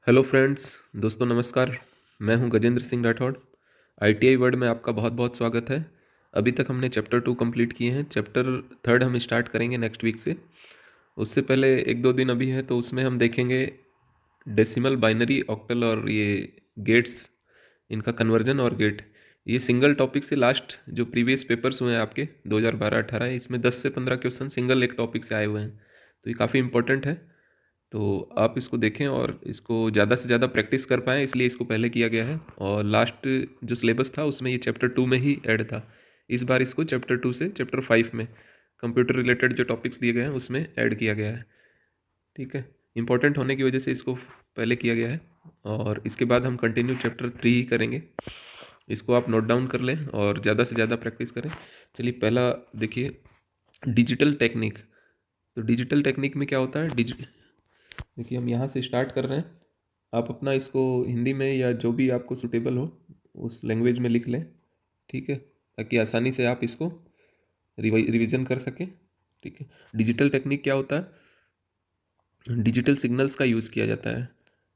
Hello friends, दोस्तों नमस्कार। मैं हूं गजेंद्र सिंह राठौड़। आईटीआई वर्ड में आपका बहुत बहुत स्वागत है। अभी तक हमने चैप्टर 2 कंप्लीट किए हैं। चैप्टर 3 हम स्टार्ट करेंगे नेक्स्ट वीक से। उससे पहले एक दो दिन अभी है तो उसमें हम देखेंगे डेसिमल, बाइनरी, ऑक्टल और ये गेट्स, इनका कन्वर्जन और गेट। ये सिंगल टॉपिक से लास्ट जो प्रीवियस पेपर्स हुए हैं आपके 2012-18, इसमें 10 से 15 क्वेश्चन सिंगल एक टॉपिक से आए हुए हैं, तो ये काफ़ी इंपॉर्टेंट है। तो आप इसको देखें और इसको ज़्यादा से ज़्यादा प्रैक्टिस कर पाएँ, इसलिए इसको पहले किया गया है। और लास्ट जो सिलेबस था उसमें ये चैप्टर 2 में ही ऐड था। इस बार इसको चैप्टर 2 से चैप्टर 5 में कंप्यूटर रिलेटेड जो टॉपिक्स दिए गए हैं उसमें ऐड किया गया है। ठीक है, इंपॉर्टेंट होने की वजह से इसको पहले किया गया है। और इसके बाद हम कंटिन्यू चैप्टर 3 ही करेंगे। इसको आप नोट डाउन कर लें और ज़्यादा से ज़्यादा प्रैक्टिस करें। चलिए पहला देखिए, डिजिटल टेक्निक। तो डिजिटल टेक्निक में क्या होता है? देखिए हम यहाँ से स्टार्ट कर रहे हैं। आप अपना इसको हिंदी में या जो भी आपको सूटेबल हो उस लैंग्वेज में लिख लें, ठीक है, ताकि आसानी से आप इसको रिवीजन कर सकें। ठीक है, डिजिटल टेक्निक क्या होता है? डिजिटल सिग्नल्स का यूज़ किया जाता है।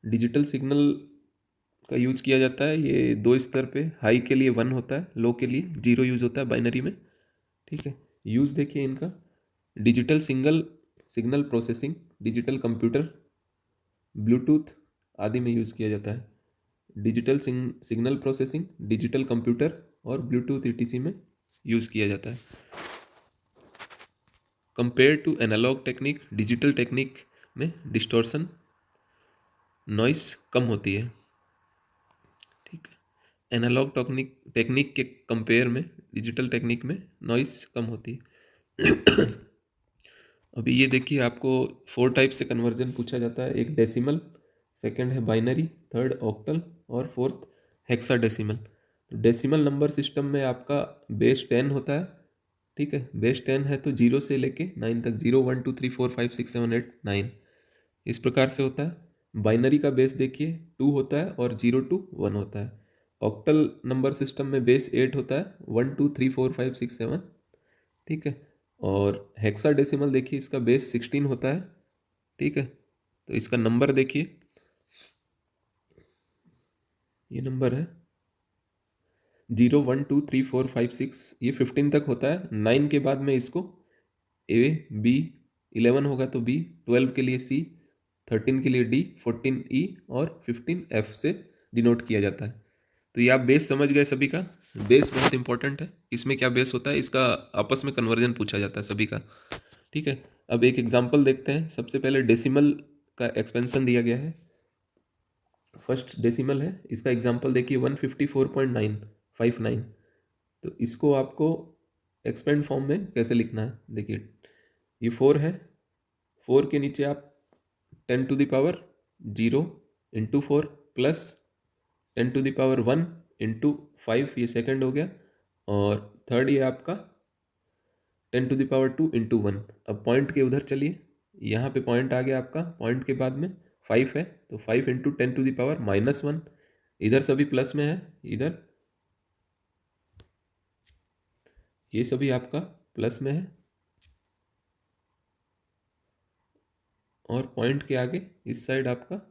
डिजिटल सिग्नल का यूज़ किया जाता है ये दो स्तर पे। हाई के लिए 1 होता है, लो के लिए 0 यूज़ होता है बाइनरी में। ठीक है, यूज़ देखिए इनका। Digital signal processing, digital computer, bluetooth आदि में यूज़ किया जाता है। Digital signal processing, digital computer और ब्लूटूथ ईटीसी में यूज़ किया जाता है। Compare to analog technique, digital technique में डिस्टॉर्शन, नॉइस कम होती है। ठीक है, एनालॉग टेक्निक के कंपेयर में डिजिटल टेक्निक में नॉइस कम होती है। अभी ये देखिए, आपको 4 टाइप से कन्वर्जन पूछा जाता है। एक डेसिमल, सेकंड है बाइनरी, थर्ड ऑक्टल और फोर्थ हेक्साडेसिमल। तो डेसिमल नंबर सिस्टम में आपका बेस 10 होता है। ठीक है, बेस 10 है तो 0 से लेके 9 तक, 0 1 2 3 4 5 6 7 8 9 इस प्रकार से होता है। बाइनरी का बेस देखिए 2 होता है और 0 to 1 होता है। ऑक्टल नंबर सिस्टम में बेस 8 होता है, 1 2 3 4 5 6 7। ठीक है, और हेक्साडेसिमल देखिए इसका बेस 16 होता है। ठीक है, तो इसका नंबर देखिए, ये नंबर है 0 1 2 3 4 5 6, ये 15 तक होता है। 9 के बाद में इसको ए बी, 11 होगा तो बी, 12 के लिए सी, 13 के लिए डी, 14 ई और 15 एफ से डिनोट किया जाता है। तो ये आप बेस समझ गए सभी का। बेस बहुत इंपॉर्टेंट है। इसमें क्या बेस होता है, इसका आपस में कन्वर्जन पूछा जाता है सभी का। ठीक है, अब एक एग्जांपल देखते हैं। सबसे पहले डेसिमल का एक्सपेंशन दिया गया है। फर्स्ट डेसिमल है, इसका एग्जांपल देखिए 154.959। तो इसको आपको एक्सपेंड फॉर्म में कैसे लिखना है देखिए। ये 4 है, 4 के नीचे आप 10⁻0 इंटू 4 प्लस 10⁻1 इंटू 5, ये सेकंड हो गया। और थर्ड ये आपका 10⁻2 इंटू 1। अब पॉइंट के उधर चलिए, यहाँ पे पॉइंट आ गया आपका। पॉइंट के बाद में 5 है तो 5 इंटू 10⁻⁻1। इधर सभी प्लस में है, इधर ये सभी आपका प्लस में है। और पॉइंट के आगे इस साइड आपका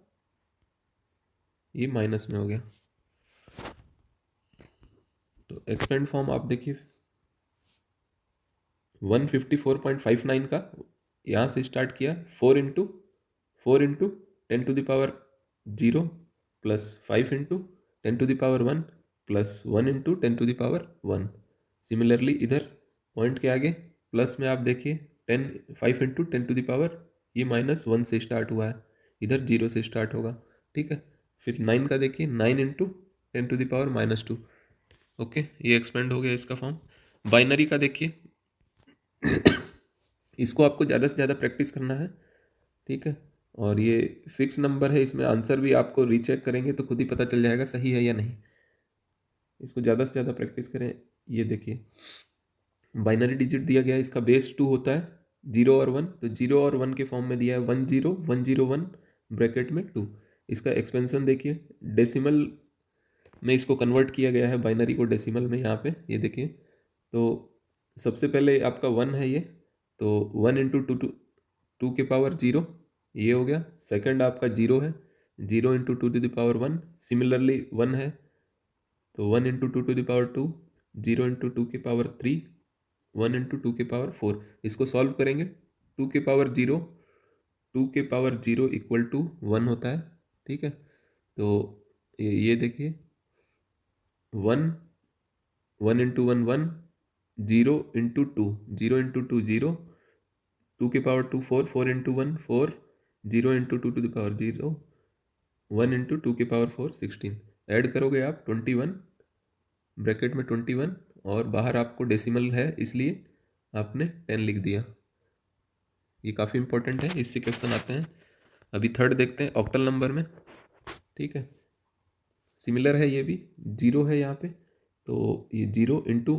ये माइनस में हो गया। तो एक्सपेंड फॉर्म आप देखिए 154.59 का यहाँ से स्टार्ट किया। 4 into 10⁻0 plus 5 into 10⁻1 plus 1 into 10⁻1। Similarly इधर पॉइंट के आगे प्लस में आप देखिए 5 इंटू 10⁻, ये -1 से स्टार्ट हुआ है, इधर 0 से स्टार्ट होगा। ठीक है, फिर 9 का देखिए 9 इंटू 10⁻²। ओके, ये एक्सपेंड हो गया इसका फॉर्म। बाइनरी का देखिए, इसको आपको ज़्यादा से ज़्यादा प्रैक्टिस करना है। ठीक है, और ये फिक्स नंबर है, इसमें आंसर भी आपको रीचेक करेंगे तो खुद ही पता चल जाएगा सही है या नहीं। इसको ज़्यादा से ज़्यादा प्रैक्टिस करें। ये देखिए बाइनरी डिजिट दिया गया है, इसका बेस 2 होता है, 0 और 1। तो 0 और 1 के फॉर्म में दिया है 1 0 1 0 1 ब्रैकेट में 2। इसका एक्सपेंशन देखिए, डेसिमल में इसको कन्वर्ट किया गया है, बाइनरी को डेसिमल में। यहाँ पे ये देखिए, तो सबसे पहले आपका 1 है ये, तो 1 इंटू 2 2 के पावर 0 ये हो गया। सेकंड आपका 0 है, 0 into two to the power 1, similarly 1 है तो 1 into two to the power 2, 0 into two के पावर 3, 1 इंटू टू के पावर 4। इसको सॉल्व करेंगे, 2 के पावर 0, 2 के पावर 0 इक्वल टू 1 होता है। ठीक है, तो ये देखिए 1, 1 इंटू 1 1, 0 इंटू 2, 0 इंटू 2 0, 2 के power 2 4, 4 into 1 4, 0 into two to the power 0, 1 into two के पावर 4 16। ऐड करोगे आप 21, ब्रैकेट में 21, और बाहर आपको डेसिमल है इसलिए आपने 10 लिख दिया। ये काफ़ी इंपॉर्टेंट है, इससे क्वेश्चन आते हैं। अभी थर्ड देखते हैं ऑक्टल नंबर में। ठीक है, सिमिलर है, ये भी 0 है यहाँ पे, तो ये 0 इंटू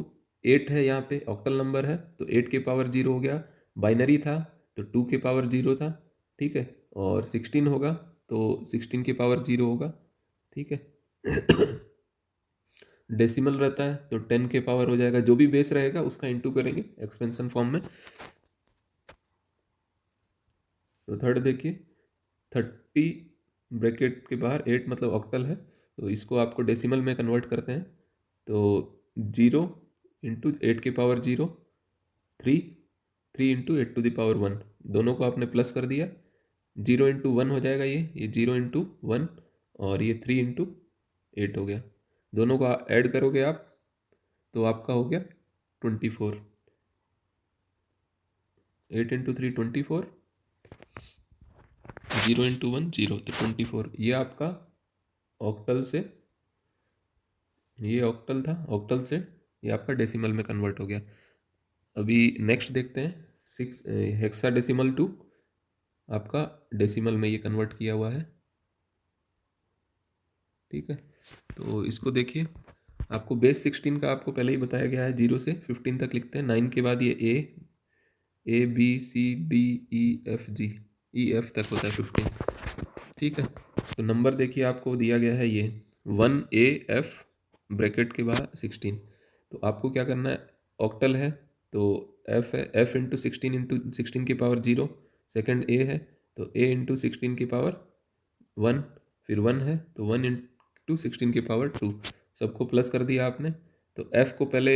8 है, यहाँ पे ऑक्टल नंबर है तो 8 के पावर 0 हो गया। बाइनरी था तो 2 के पावर 0 था। ठीक है, और 16 होगा तो 16 के पावर 0 होगा। ठीक है, डेसिमल रहता है तो 10 के पावर हो जाएगा, जो भी बेस रहेगा उसका इंटू करेंगे एक्सपेंशन फॉर्म में। तो थर्ड देखिए 30, ब्रैकेट के बाहर 8 मतलब ऑक्टल है, तो इसको आपको डेसिमल में कन्वर्ट करते हैं। तो 0 इंटू 8 के power 0, 3, 3 into 8 to the power 1, दोनों को आपने प्लस कर दिया। 0 इंटू 1 हो जाएगा ये 0 इंटू 1, और ये 3 इंटू 8 हो गया। दोनों को ऐड करोगे आप तो आपका हो गया 24। 8 इंटू 3 24, 0 इंटू 1 0, तो 24। ये आपका ऑक्टल से, ये ऑक्टल था, ऑक्टल से ये आपका डेसिमल में कन्वर्ट हो गया। अभी नेक्स्ट देखते हैं 6 हेक्साडेसिमल टू आपका डेसिमल में ये कन्वर्ट किया हुआ है। ठीक है, तो इसको देखिए, आपको बेस 16 का आपको पहले ही बताया गया है, 0 से 15 तक लिखते हैं। 9 के बाद ये A B C D E F G, E F तक होता है 15। ठीक है, तो नंबर देखिए आपको दिया गया है ये 1 AF, ब्रैकेट के बाद 16। तो आपको क्या करना है, ऑक्टल है तो F है, F इंटू 16 इंटू 16 की पावर 0। सेकेंड A है तो A इंटू 16 की पावर 1, फिर 1 है तो 1 इंटू 16 की पावर 2। सबको प्लस कर दिया आपने, तो F को पहले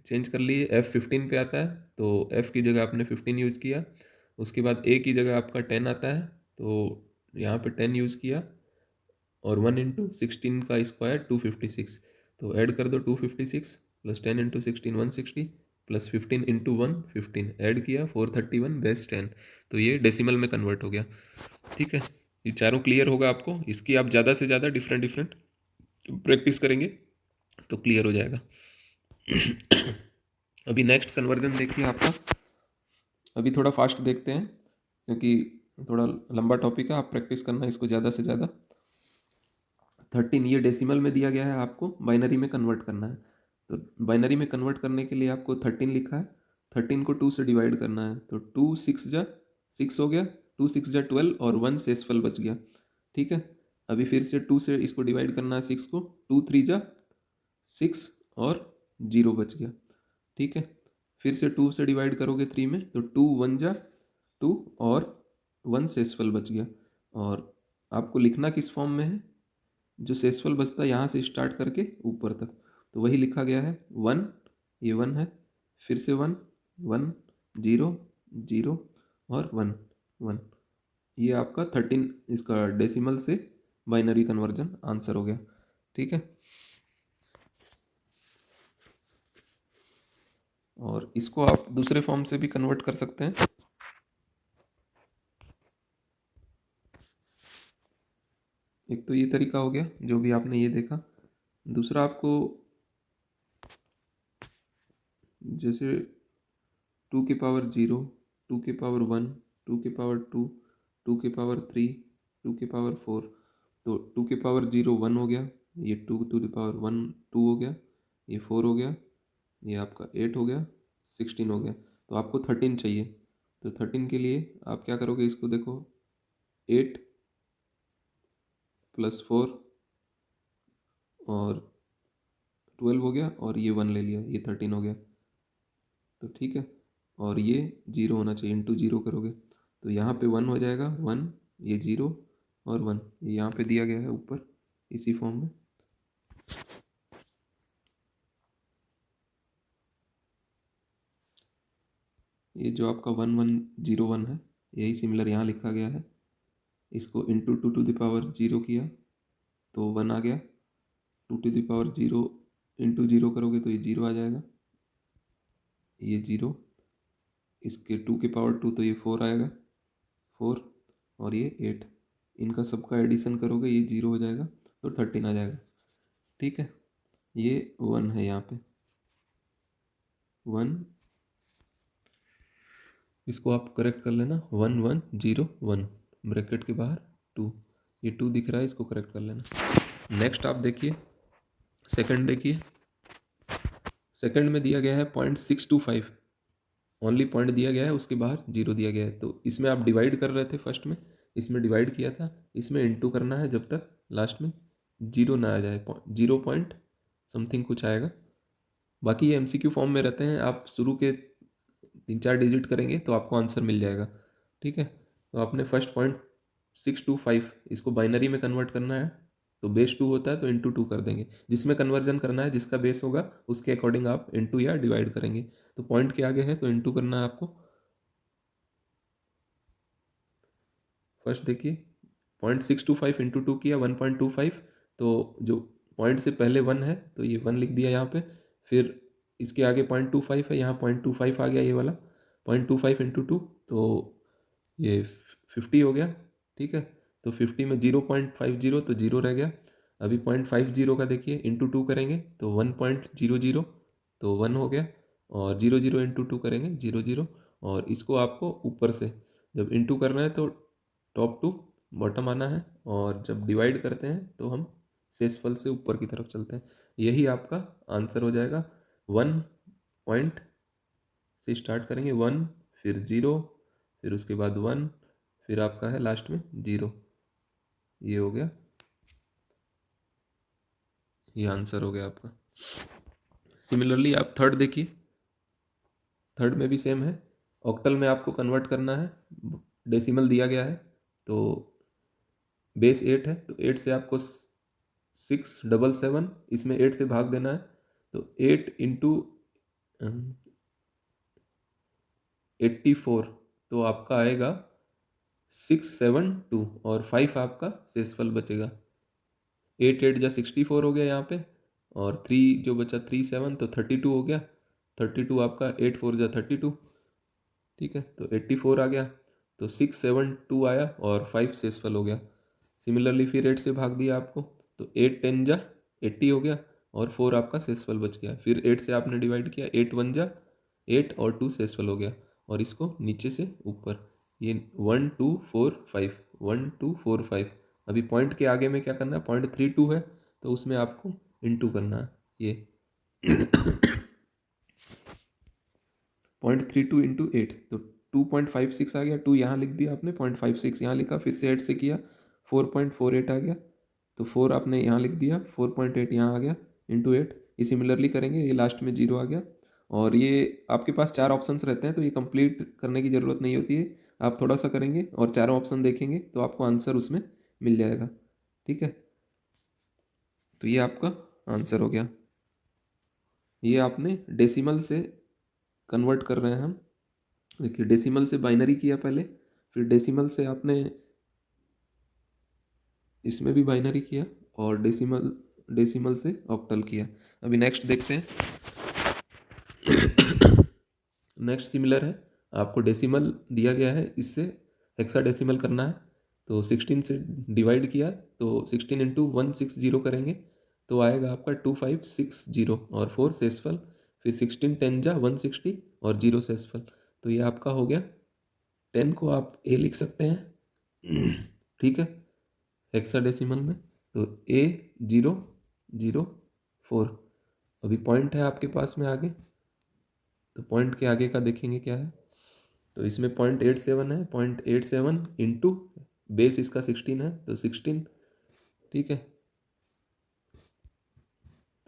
चेंज कर लिए, F 15 पे आता है तो F की जगह आपने 15 यूज़ किया। उसके बाद A की जगह आपका 10 आता है तो यहाँ पे 10 यूज़ किया, और 1 इंटू 16 का स्क्वायर 256। तो ऐड कर दो 256 plus 10 into 16 160, plus 15 into 1 15, add किया 431 बेस 10। तो ये डेसिमल में कन्वर्ट हो गया। ठीक है, ये चारों क्लियर होगा आपको। इसकी आप ज़्यादा से ज़्यादा डिफरेंट डिफरेंट प्रैक्टिस करेंगे तो क्लियर हो जाएगा। अभी नेक्स्ट कन्वर्जन देखिए आपका। अभी थोड़ा फास्ट देखते हैं क्योंकि थोड़ा लंबा टॉपिक है, आप प्रैक्टिस करना इसको ज़्यादा से ज़्यादा। 13 ये डेसिमल में दिया गया है, आपको बाइनरी में कन्वर्ट करना है। तो बाइनरी में कन्वर्ट करने के लिए आपको 13 लिखा है, 13 को 2 से डिवाइड करना है। तो 2 6 जा 6 हो गया, 2 6 जा 12, और 1 शेषफल बच गया। ठीक है, अभी फिर से 2 से इसको डिवाइड करना है 6 को, 2 3 जा 6, और 0 बच गया। ठीक है, फिर से 2 से डिवाइड करोगे 3 में तो 2 1 जा 2, और 1 शेषफल बच गया। और आपको लिखना किस फॉर्म में है, जो शेषफल बचता है यहाँ से स्टार्ट करके ऊपर तक, तो वही लिखा गया है 1, ये 1 है, फिर से 1 1 0 0, और 1 1। ये आपका 13 इसका डेसिमल से बाइनरी कन्वर्जन आंसर हो गया। ठीक है, और इसको आप दूसरे फॉर्म से भी कन्वर्ट कर सकते हैं। एक तो ये तरीका हो गया जो भी आपने ये देखा। दूसरा आपको जैसे 2 की पावर 0, 2 की पावर 1, 2 की पावर 2, 2 की पावर 3, 2 की पावर 4। तो 2 की पावर 0 1 हो गया, ये 2 टू द पावर 1 2 हो गया, ये 4 हो गया, ये आपका 8 हो गया, 16 हो गया। तो आपको 13 चाहिए, तो 13 के लिए आप क्या करोगे, इसको देखो 8 प्लस 4 और 12 हो गया, और ये 1 ले लिया, ये 13 हो गया। तो ठीक है, और ये 0 होना चाहिए, इंटू 0 करोगे तो यहाँ पे 1 हो जाएगा 1, ये 0, और 1 यहाँ पे दिया गया है ऊपर इसी फॉर्म में। ये जो आपका 1101 है यही सिमिलर यहाँ लिखा गया है। इसको इंटू 2 टू द पावर 0 किया तो 1 आ गया। 2 टू द पावर 0 इंटू 0 करोगे तो ये 0 आ जाएगा, ये 0। इसके 2 की पावर 2 तो ये 4 आएगा, 4 और ये 8। इनका सबका एडिशन करोगे ये 0 हो जाएगा तो 13 आ जाएगा। ठीक है, ये 1 है यहाँ पे 1। इसको आप करेक्ट कर लेना 1101 ब्रैकेट के बाहर 2। ये 2 दिख रहा है, इसको करेक्ट कर लेना। नेक्स्ट आप देखिए सेकंड, देखिए सेकंड में दिया गया है 0.625, ओनली पॉइंट दिया गया है, उसके बाहर 0 दिया गया है। तो इसमें आप डिवाइड कर रहे थे फर्स्ट में, इसमें डिवाइड किया था, इसमें इंटू करना है जब तक लास्ट में 0 ना आ जाए, 0 पॉइंट समथिंग कुछ आएगा। बाकी ये MCQ फॉर्म में रहते हैं, आप शुरू के 3-4 डिजिट करेंगे तो आपको आंसर मिल जाएगा। ठीक है, तो आपने फर्स्ट 0.625 इसको बाइनरी में कन्वर्ट करना है, तो बेस 2 होता है तो इंटू 2 कर देंगे। जिसमें कन्वर्जन करना है, जिसका बेस होगा उसके अकॉर्डिंग आप इंटू या डिवाइड करेंगे। तो पॉइंट के आगे है तो इंटू करना है आपको। फर्स्ट देखिए 0.625 इंटू 2 किया 1.25, तो जो पॉइंट से पहले 1 है तो ये 1 लिख दिया यहाँ पे। फिर इसके आगे 0.25 है, यहाँ 0.25 आ गया ये वाला 0.25 इंटू 2 तो ये 50 हो गया। ठीक है, तो 50 में 0.50 तो 0 रह गया। अभी 0.50 का देखिए इंटू 2 करेंगे तो 1.00 तो 1 हो गया, और 00 इंटू 2 करेंगे 00। और इसको आपको ऊपर से जब इंटू करना है तो टॉप टू बॉटम आना है, और जब डिवाइड करते हैं तो हम शेषफल से ऊपर की तरफ चलते हैं। यही आपका आंसर हो जाएगा। 1 पॉइंट से स्टार्ट करेंगे 1, फिर 0, फिर उसके बाद 1, फिर आपका है लास्ट में 0। ये हो गया, ये आंसर हो गया आपका। सिमिलरली आप थर्ड देखिए, थर्ड में भी सेम है। ऑक्टल में आपको कन्वर्ट करना है, डेसिमल दिया गया है तो बेस 8 है तो 8 से आपको 677, इसमें 8 से भाग देना है तो 8 इंटू 84 तो आपका आएगा 672, और 5 आपका शेषफल बचेगा। 8 8 जा 64 हो गया यहाँ पे, और 3 जो बचा 3 7 तो 32 हो गया। 32 आपका 8 4 जा 32। ठीक है, तो 84 आ गया, तो 672 आया और 5 शेषफल हो गया। सिमिलरली फिर 8 से भाग दिया आपको तो 8 10 जा 80 हो गया, और 4 आपका शेषफल बच गया। फिर 8 से आपने डिवाइड किया, 8 1 जा 8 और 2 शेषफल हो गया, और इसको नीचे से ऊपर ये 1 2 4 5 1 2 4 5। अभी पॉइंट के आगे में क्या करना है, 0.32 है तो उसमें आपको इंटू करना है, ये 0.32 इंटू 8 तो 2.56 आ गया। 2 यहाँ लिख दिया आपने, 0.56 यहाँ लिखा, फिर से 8 से किया 4.48 आ गया, तो 4 आपने यहाँ लिख दिया, 4.8 यहाँ आ गया इंटू 8। ये सिमिलरली करेंगे, ये लास्ट में 0 आ गया। और ये आपके पास 4 ऑप्शंस रहते हैं तो ये कंप्लीट करने की ज़रूरत नहीं होती है, आप थोड़ा सा करेंगे और चारों ऑप्शन देखेंगे तो आपको आंसर उसमें मिल जाएगा। ठीक है, तो ये आपका आंसर हो गया। ये आपने डेसिमल से कन्वर्ट कर रहे हैं हम। देखिए डेसिमल से बाइनरी किया पहले, फिर डेसिमल से आपने इसमें भी बाइनरी किया, और डेसिमल डेसिमल से ऑक्टल किया। अभी नेक्स्ट देखते हैं। नेक्स्ट सिमिलर है, आपको डेसिमल दिया गया है, इससे हेक्साडेसिमल करना है। तो 16 से डिवाइड किया तो 16 इंटू 160 करेंगे तो आएगा आपका 2560 और 4 शेषफल। फिर 16 10 जा 160 और 0 शेषफल, तो ये आपका हो गया। 10 को आप ए लिख सकते हैं। ठीक है, हेक्साडेसिमल में तो A004। अभी पॉइंट है आपके पास में आगे, तो पॉइंट के आगे का देखेंगे क्या है। तो इसमें 0.87 है, 0.87 इंटू बेस इसका 16 है तो 16। ठीक है,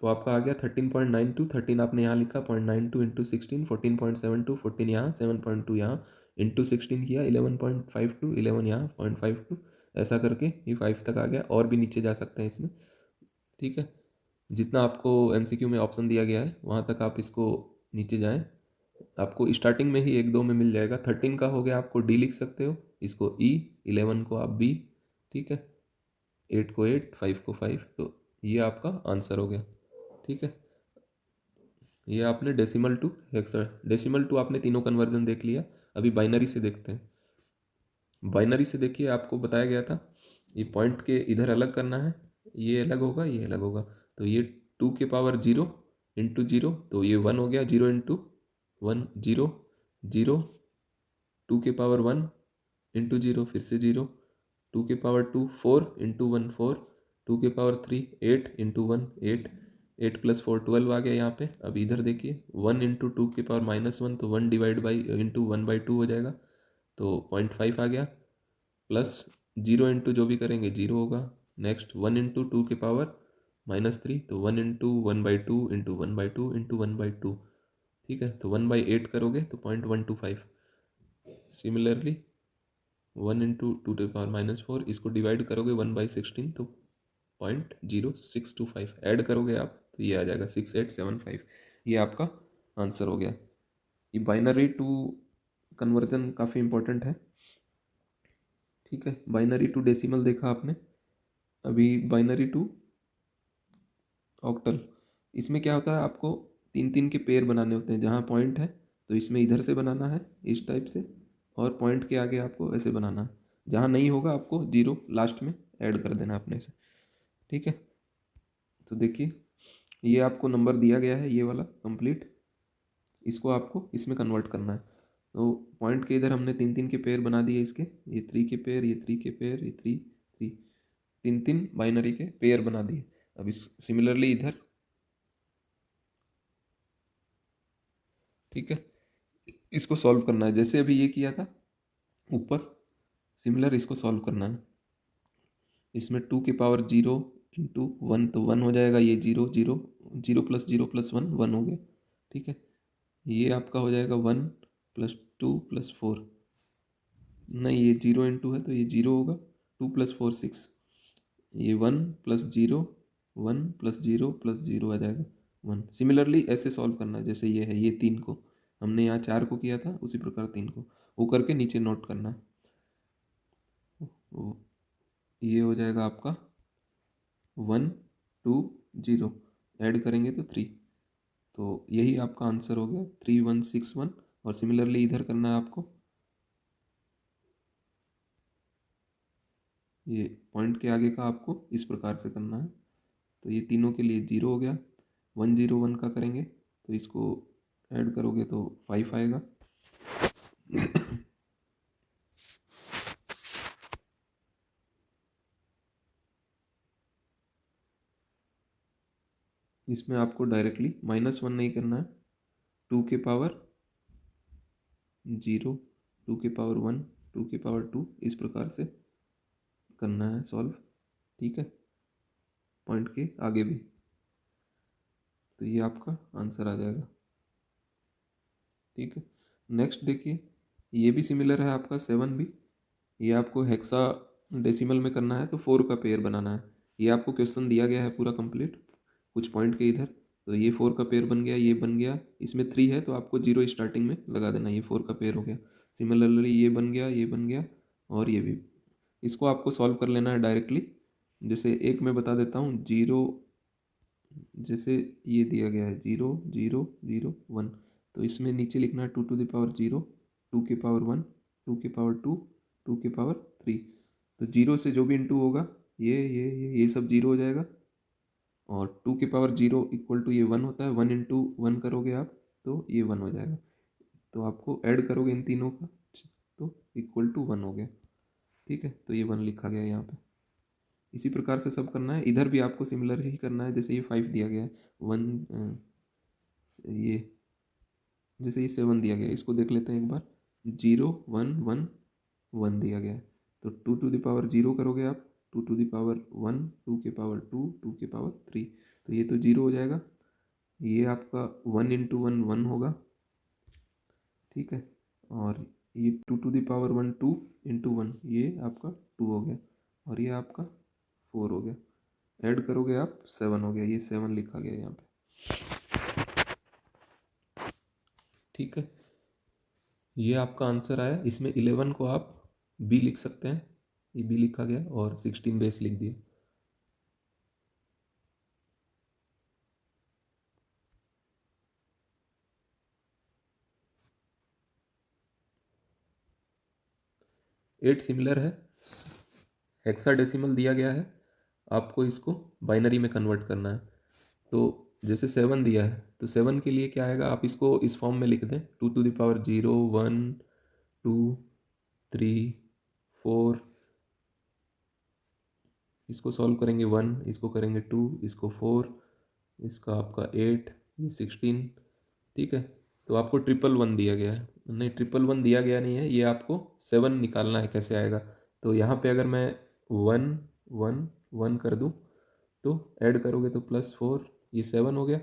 तो आपका आ गया 13.92। 13 आपने यहाँ लिखा, 0.92 इंटू 16 14.72, 14 यहाँ 7.2 यहाँ इंटू 16 किया 11.52, 11 यहाँ 0.52 ऐसा करके ये 5 तक आ गया, और भी नीचे जा सकते हैं इसमें, ठीक है। जितना आपको एमसीक्यू में ऑप्शन दिया गया है वहाँ तक आप इसको नीचे जाएं, आपको स्टार्टिंग में ही 1 2 में मिल जाएगा। 13 का हो गया, आपको डी लिख सकते हो, इसको ई, 11 को आप बी, ठीक है, 8 को 8, 5 को 5, तो ये आपका आंसर हो गया, ठीक है। ये आपने decimal to hexadecimal to आपने तीनों कन्वर्जन देख लिया। अभी बाइनरी से देखते हैं। बाइनरी से देखिए, आपको बताया गया था ये पॉइंट के इधर अलग करना है, ये अलग होगा, ये अलग होगा। तो ये 2 के पावर 0 इंटू 0, तो ये 1 हो गया, 0 इंटू 1 0, 0, 2 के पावर 1 इंटू 0, फिर से 0, 2 के पावर 2 4 इंटू 1 4, 2 के पावर 3 8 इंटू 1 8, 8 प्लस 4 12 आ गया यहाँ पे। अब इधर देखिए 1 इंटू 2 के पावर -1, तो 1 डिवाइड बाई इंटू 1/2 हो जाएगा, तो 0.5 आ गया, प्लस 0 इंटू जो भी करेंगे 0 होगा। नेक्स्ट 1 इंटू 2 के पावर -3, तो 1 इंटू 1/2 इंटू 1/2 इंटू 1/2, ठीक है। तो 1/8 करोगे तो 0.125। Similarly 1 into 2 to the power -4, इसको डिवाइड करोगे 1/16, तो 0.0625 ऐड करोगे आप, तो ये आ जाएगा 6875। ये आपका आंसर हो गया। ये बाइनरी टू कन्वर्जन काफ़ी इंपॉर्टेंट है, ठीक है। बाइनरी टू डेसिमल देखा आपने, अभी बाइनरी टू ऑक्टल। इसमें क्या होता है, आपको 3 3 के पेयर बनाने होते हैं। जहाँ पॉइंट है तो इसमें इधर से बनाना है इस टाइप से, और पॉइंट के आगे आपको ऐसे बनाना है। जहाँ नहीं होगा आपको 0 लास्ट में ऐड कर देना अपने से, ठीक है। तो देखिए ये आपको नंबर दिया गया है, ये वाला कंप्लीट, इसको आपको इसमें कन्वर्ट करना है। तो पॉइंट के इधर हमने 3 3 के पेयर बना दिए इसके, ये 3 के पेयर, ये 3 के पेयर, ये 3 3, 3 3 बाइनरी के पेयर बना दिए। अब इस सिमिलरली इधर, ठीक है, इसको सॉल्व करना है जैसे अभी ये किया था ऊपर, सिमिलर इसको सॉल्व करना है। इसमें 2 की पावर 0 इंटू 1, तो 1 हो जाएगा, ये 0 0, 0 प्लस 0 प्लस 1 1 हो गया, ठीक है। ये आपका हो जाएगा 1 प्लस 2 प्लस 4, नहीं ये 0 इंटू है तो ये 0 होगा, 2 प्लस 4 6, ये 1 प्लस 0, 1 प्लस 0 प्लस 0 आ जाएगा 1। सिमिलरली ऐसे सॉल्व करना है जैसे ये है, ये 3 को हमने यहाँ 4 को किया था, उसी प्रकार 3 को वो करके नीचे नोट करना है। ये हो जाएगा आपका 1 2 0, ऐड करेंगे तो 3, तो यही आपका आंसर हो गया 3161। और सिमिलरली इधर करना है आपको, ये पॉइंट के आगे का आपको इस प्रकार से करना है। तो ये तीनों के लिए 0 हो गया, 101 का करेंगे तो इसको ऐड करोगे तो 5 आएगा। इसमें आपको डायरेक्टली -1 नहीं करना है, 2 के पावर 0, 2 के पावर 1, 2 के पावर 2, इस प्रकार से करना है सॉल्व, ठीक है, पॉइंट के आगे भी। तो ये आपका आंसर आ जाएगा, ठीक है। नेक्स्ट देखिए, ये भी सिमिलर है आपका 7 भी। ये आपको हेक्सा डेसिमल में करना है, तो 4 का पेयर बनाना है। ये आपको क्वेश्चन दिया गया है पूरा कंप्लीट, कुछ पॉइंट के इधर, तो ये 4 का पेयर बन गया, ये बन गया। इसमें 3 है तो आपको 0 स्टार्टिंग में लगा देना, ये 4 का पेयर हो गया। सिमिलरली ये बन गया, ये बन गया, और ये भी। इसको आपको सॉल्व कर लेना है डायरेक्टली। जैसे एक मैं बता देता हूँ, 0, जैसे ये दिया गया है 0 0 0 1, तो इसमें नीचे लिखना है 2 to the power 0, 2 के पावर 1, 2 के पावर 2, 2 के पावर 3। तो 0 से जो भी इंटू होगा, ये सब 0 हो जाएगा, और 2 के पावर 0 इक्वल टू ये 1 होता है, 1 इंटू 1 करोगे आप तो ये 1 हो जाएगा। तो आपको ऐड करोगे इन तीनों का तो इक्वल टू 1 हो गया, ठीक है। तो ये 1 लिखा गया है यहाँ पे। इसी प्रकार से सब करना है, इधर भी आपको सिमिलर ही करना है। जैसे ये 5 दिया गया है, 1, ये जैसे ये 7 दिया गया है, इसको देख लेते हैं एक बार। 0 1 1 1 दिया गया है, तो 2 to the power 0 करोगे आप, 2 to the power 1, 2 के पावर 2, 2 के पावर 3, तो ये तो 0 हो जाएगा। ये आपका 1 इंटू 1 1 होगा, ठीक है। और ये 2 to the power 1 2 इंटू 1, ये आपका 2 हो गया। और ये आपका 4 हो गया, ऐड करोगे आप 7 हो गया, ये 7 लिखा गया यहाँ पे। ठीक है, ये आपका आंसर आया। इसमें 11 को आप बी लिख सकते हैं, ये बी लिखा गया, और 16 बेस लिख दिया। एट सिमिलर है, हेक्साडेसिमल दिया गया है, आपको इसको बाइनरी में कन्वर्ट करना है। तो जैसे 7 दिया है, तो 7 के लिए क्या आएगा, आप इसको इस फॉर्म में लिख दें, 2 to the power 0 1 2 3 4, इसको सॉल्व करेंगे 1, इसको करेंगे 2, इसको 4, इसका आपका 8, ये 16। ठीक है, तो आपको 111 दिया गया है, नहीं 111 दिया गया नहीं है, ये आपको 7 निकालना है, कैसे आएगा। तो यहाँ पे अगर मैं 1 1 1 कर दूँ, तो ऐड करोगे तो +4, ये 7 हो गया,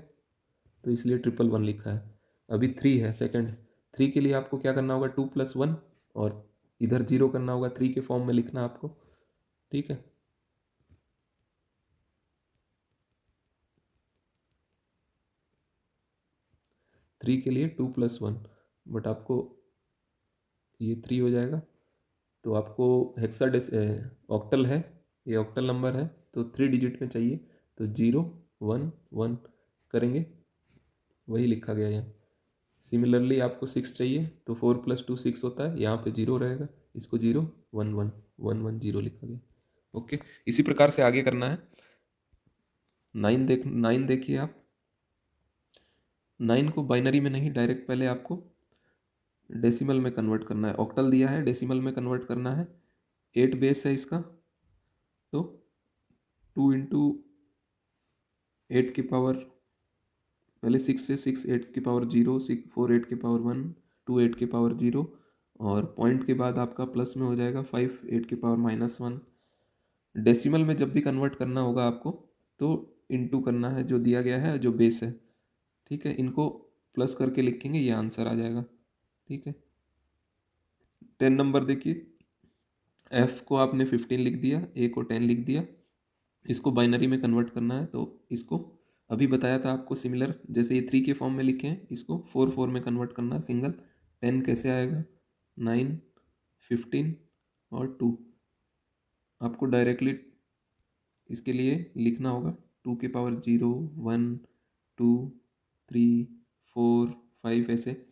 तो इसलिए 111 लिखा है। अभी 3 है सेकंड, 3 के लिए आपको क्या करना होगा, 2 + 1, और इधर 0 करना होगा, 3 के फॉर्म में लिखना आपको। ठीक है, 3 के लिए 2 + 1, बट आपको ये 3 हो जाएगा। तो आपको हेक्साडेस ऑक्टल है, ये ऑक्टल नंबर है, तो 3 डिजिट में चाहिए, तो 0 1 1 करेंगे, वही लिखा गया यहाँ। सिमिलरली आपको 6 चाहिए, तो 4 + 2 6 होता है, यहाँ पे 0 रहेगा, इसको 0 1 1 1 1 0 लिखा गया। ओके, इसी प्रकार से आगे करना है। 9 देखिए आप, 9 को बाइनरी में नहीं, डायरेक्ट पहले आपको डेसिमल में कन्वर्ट करना है। ऑक्टल दिया है, डेसिमल में कन्वर्ट करना है। 8 बेस है इसका, तो 2 इंटू 8 की पावर, पहले 6 से 6 8 की पावर 0, 6 4 8 की पावर 1, 2 8 की पावर 0, और पॉइंट के बाद आपका प्लस में हो जाएगा 5 8 की पावर -1। डेसिमल में जब भी कन्वर्ट करना होगा आपको, तो इंटू करना है, जो दिया गया है जो बेस है। ठीक है, इनको प्लस करके लिखेंगे, ये आंसर आ जाएगा। ठीक है, 10 नंबर देखिए, एफ को आपने 15 लिख दिया, ए को 10 लिख दिया, इसको बाइनरी में कन्वर्ट करना है, तो इसको अभी बताया था आपको सिमिलर, जैसे ये 3 के फॉर्म में लिखे हैं, इसको 4 4 में कन्वर्ट करना है सिंगल। 10 कैसे आएगा, 9 15 और 2, आपको डायरेक्टली इसके लिए लिखना होगा 2 की पावर 0 1 2 3 4 5, ऐसे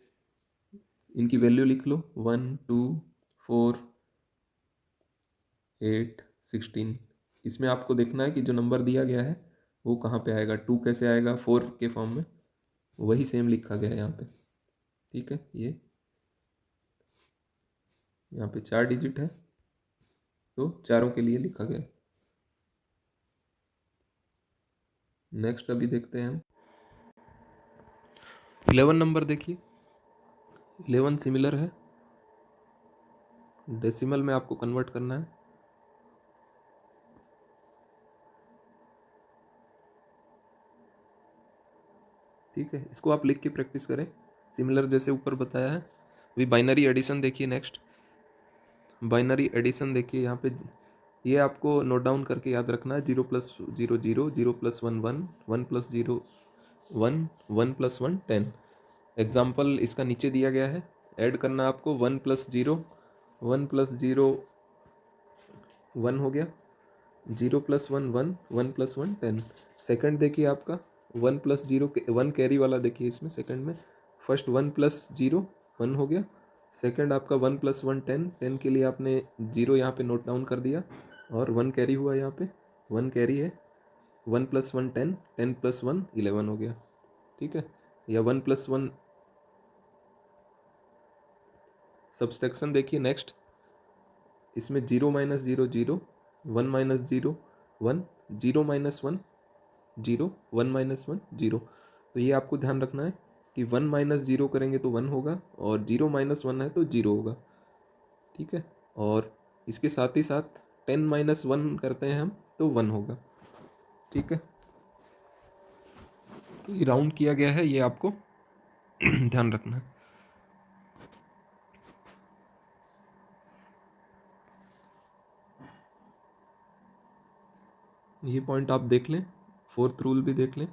इनकी वैल्यू लिख लो, 1 2 4 8 16। इसमें आपको देखना है कि जो नंबर दिया गया है वो कहाँ पे आएगा, 2 कैसे आएगा 4 के फॉर्म में, वही सेम लिखा गया है यहाँ पे। ठीक है, ये यहाँ पे 4 डिजिट है, तो चारों के लिए लिखा गया है। नेक्स्ट अभी देखते हैं हम 11 नंबर देखिए, 11 सिमिलर है, डेसिमल में आपको कन्वर्ट करना है। ठीक है, इसको आप लिख के प्रैक्टिस करें, सिमिलर जैसे ऊपर बताया है। अभी बाइनरी एडिशन देखिए, नेक्स्ट बाइनरी एडिशन देखिए, यहाँ पे ये आपको नोट डाउन करके याद रखना है, 0 + 0 0, 0 + 1 1, 1 + 0 1, 1 + 1 10। एग्जाम्पल इसका नीचे दिया गया है, ऐड करना आपको 1 + 0, 1 + 0 1 हो गया, 0 + 1 1, 1 + 1 10। सेकंड देखिए आपका 1 + 0 1 कैरी वाला देखिए, इसमें सेकंड में फर्स्ट 1 + 0 1 हो गया, सेकंड आपका 1 + 1 10, 10 के लिए आपने 0 यहाँ पे नोट डाउन कर दिया, और 1 कैरी हुआ, यहाँ पे 1 कैरी है, 1 + 1 10, 10 + 1 11 हो गया। ठीक है, या 1 + 1 सब्सट्रैक्शन देखिए नेक्स्ट, इसमें 0 - 0 0, 1 - 0 1, 0 - 1 0, 1 - 1 0। तो ये आपको ध्यान रखना है कि 1 - 0 करेंगे तो 1 होगा, और 0 - 1 है तो 0 होगा। ठीक है, और इसके साथ ही साथ 10 - 1 करते हैं हम, तो 1 होगा। ठीक है, तो ये राउंड किया गया है, ये आपको ध्यान रखना है। ये पॉइंट आप देख लें, फोर्थ रूल भी देख लें,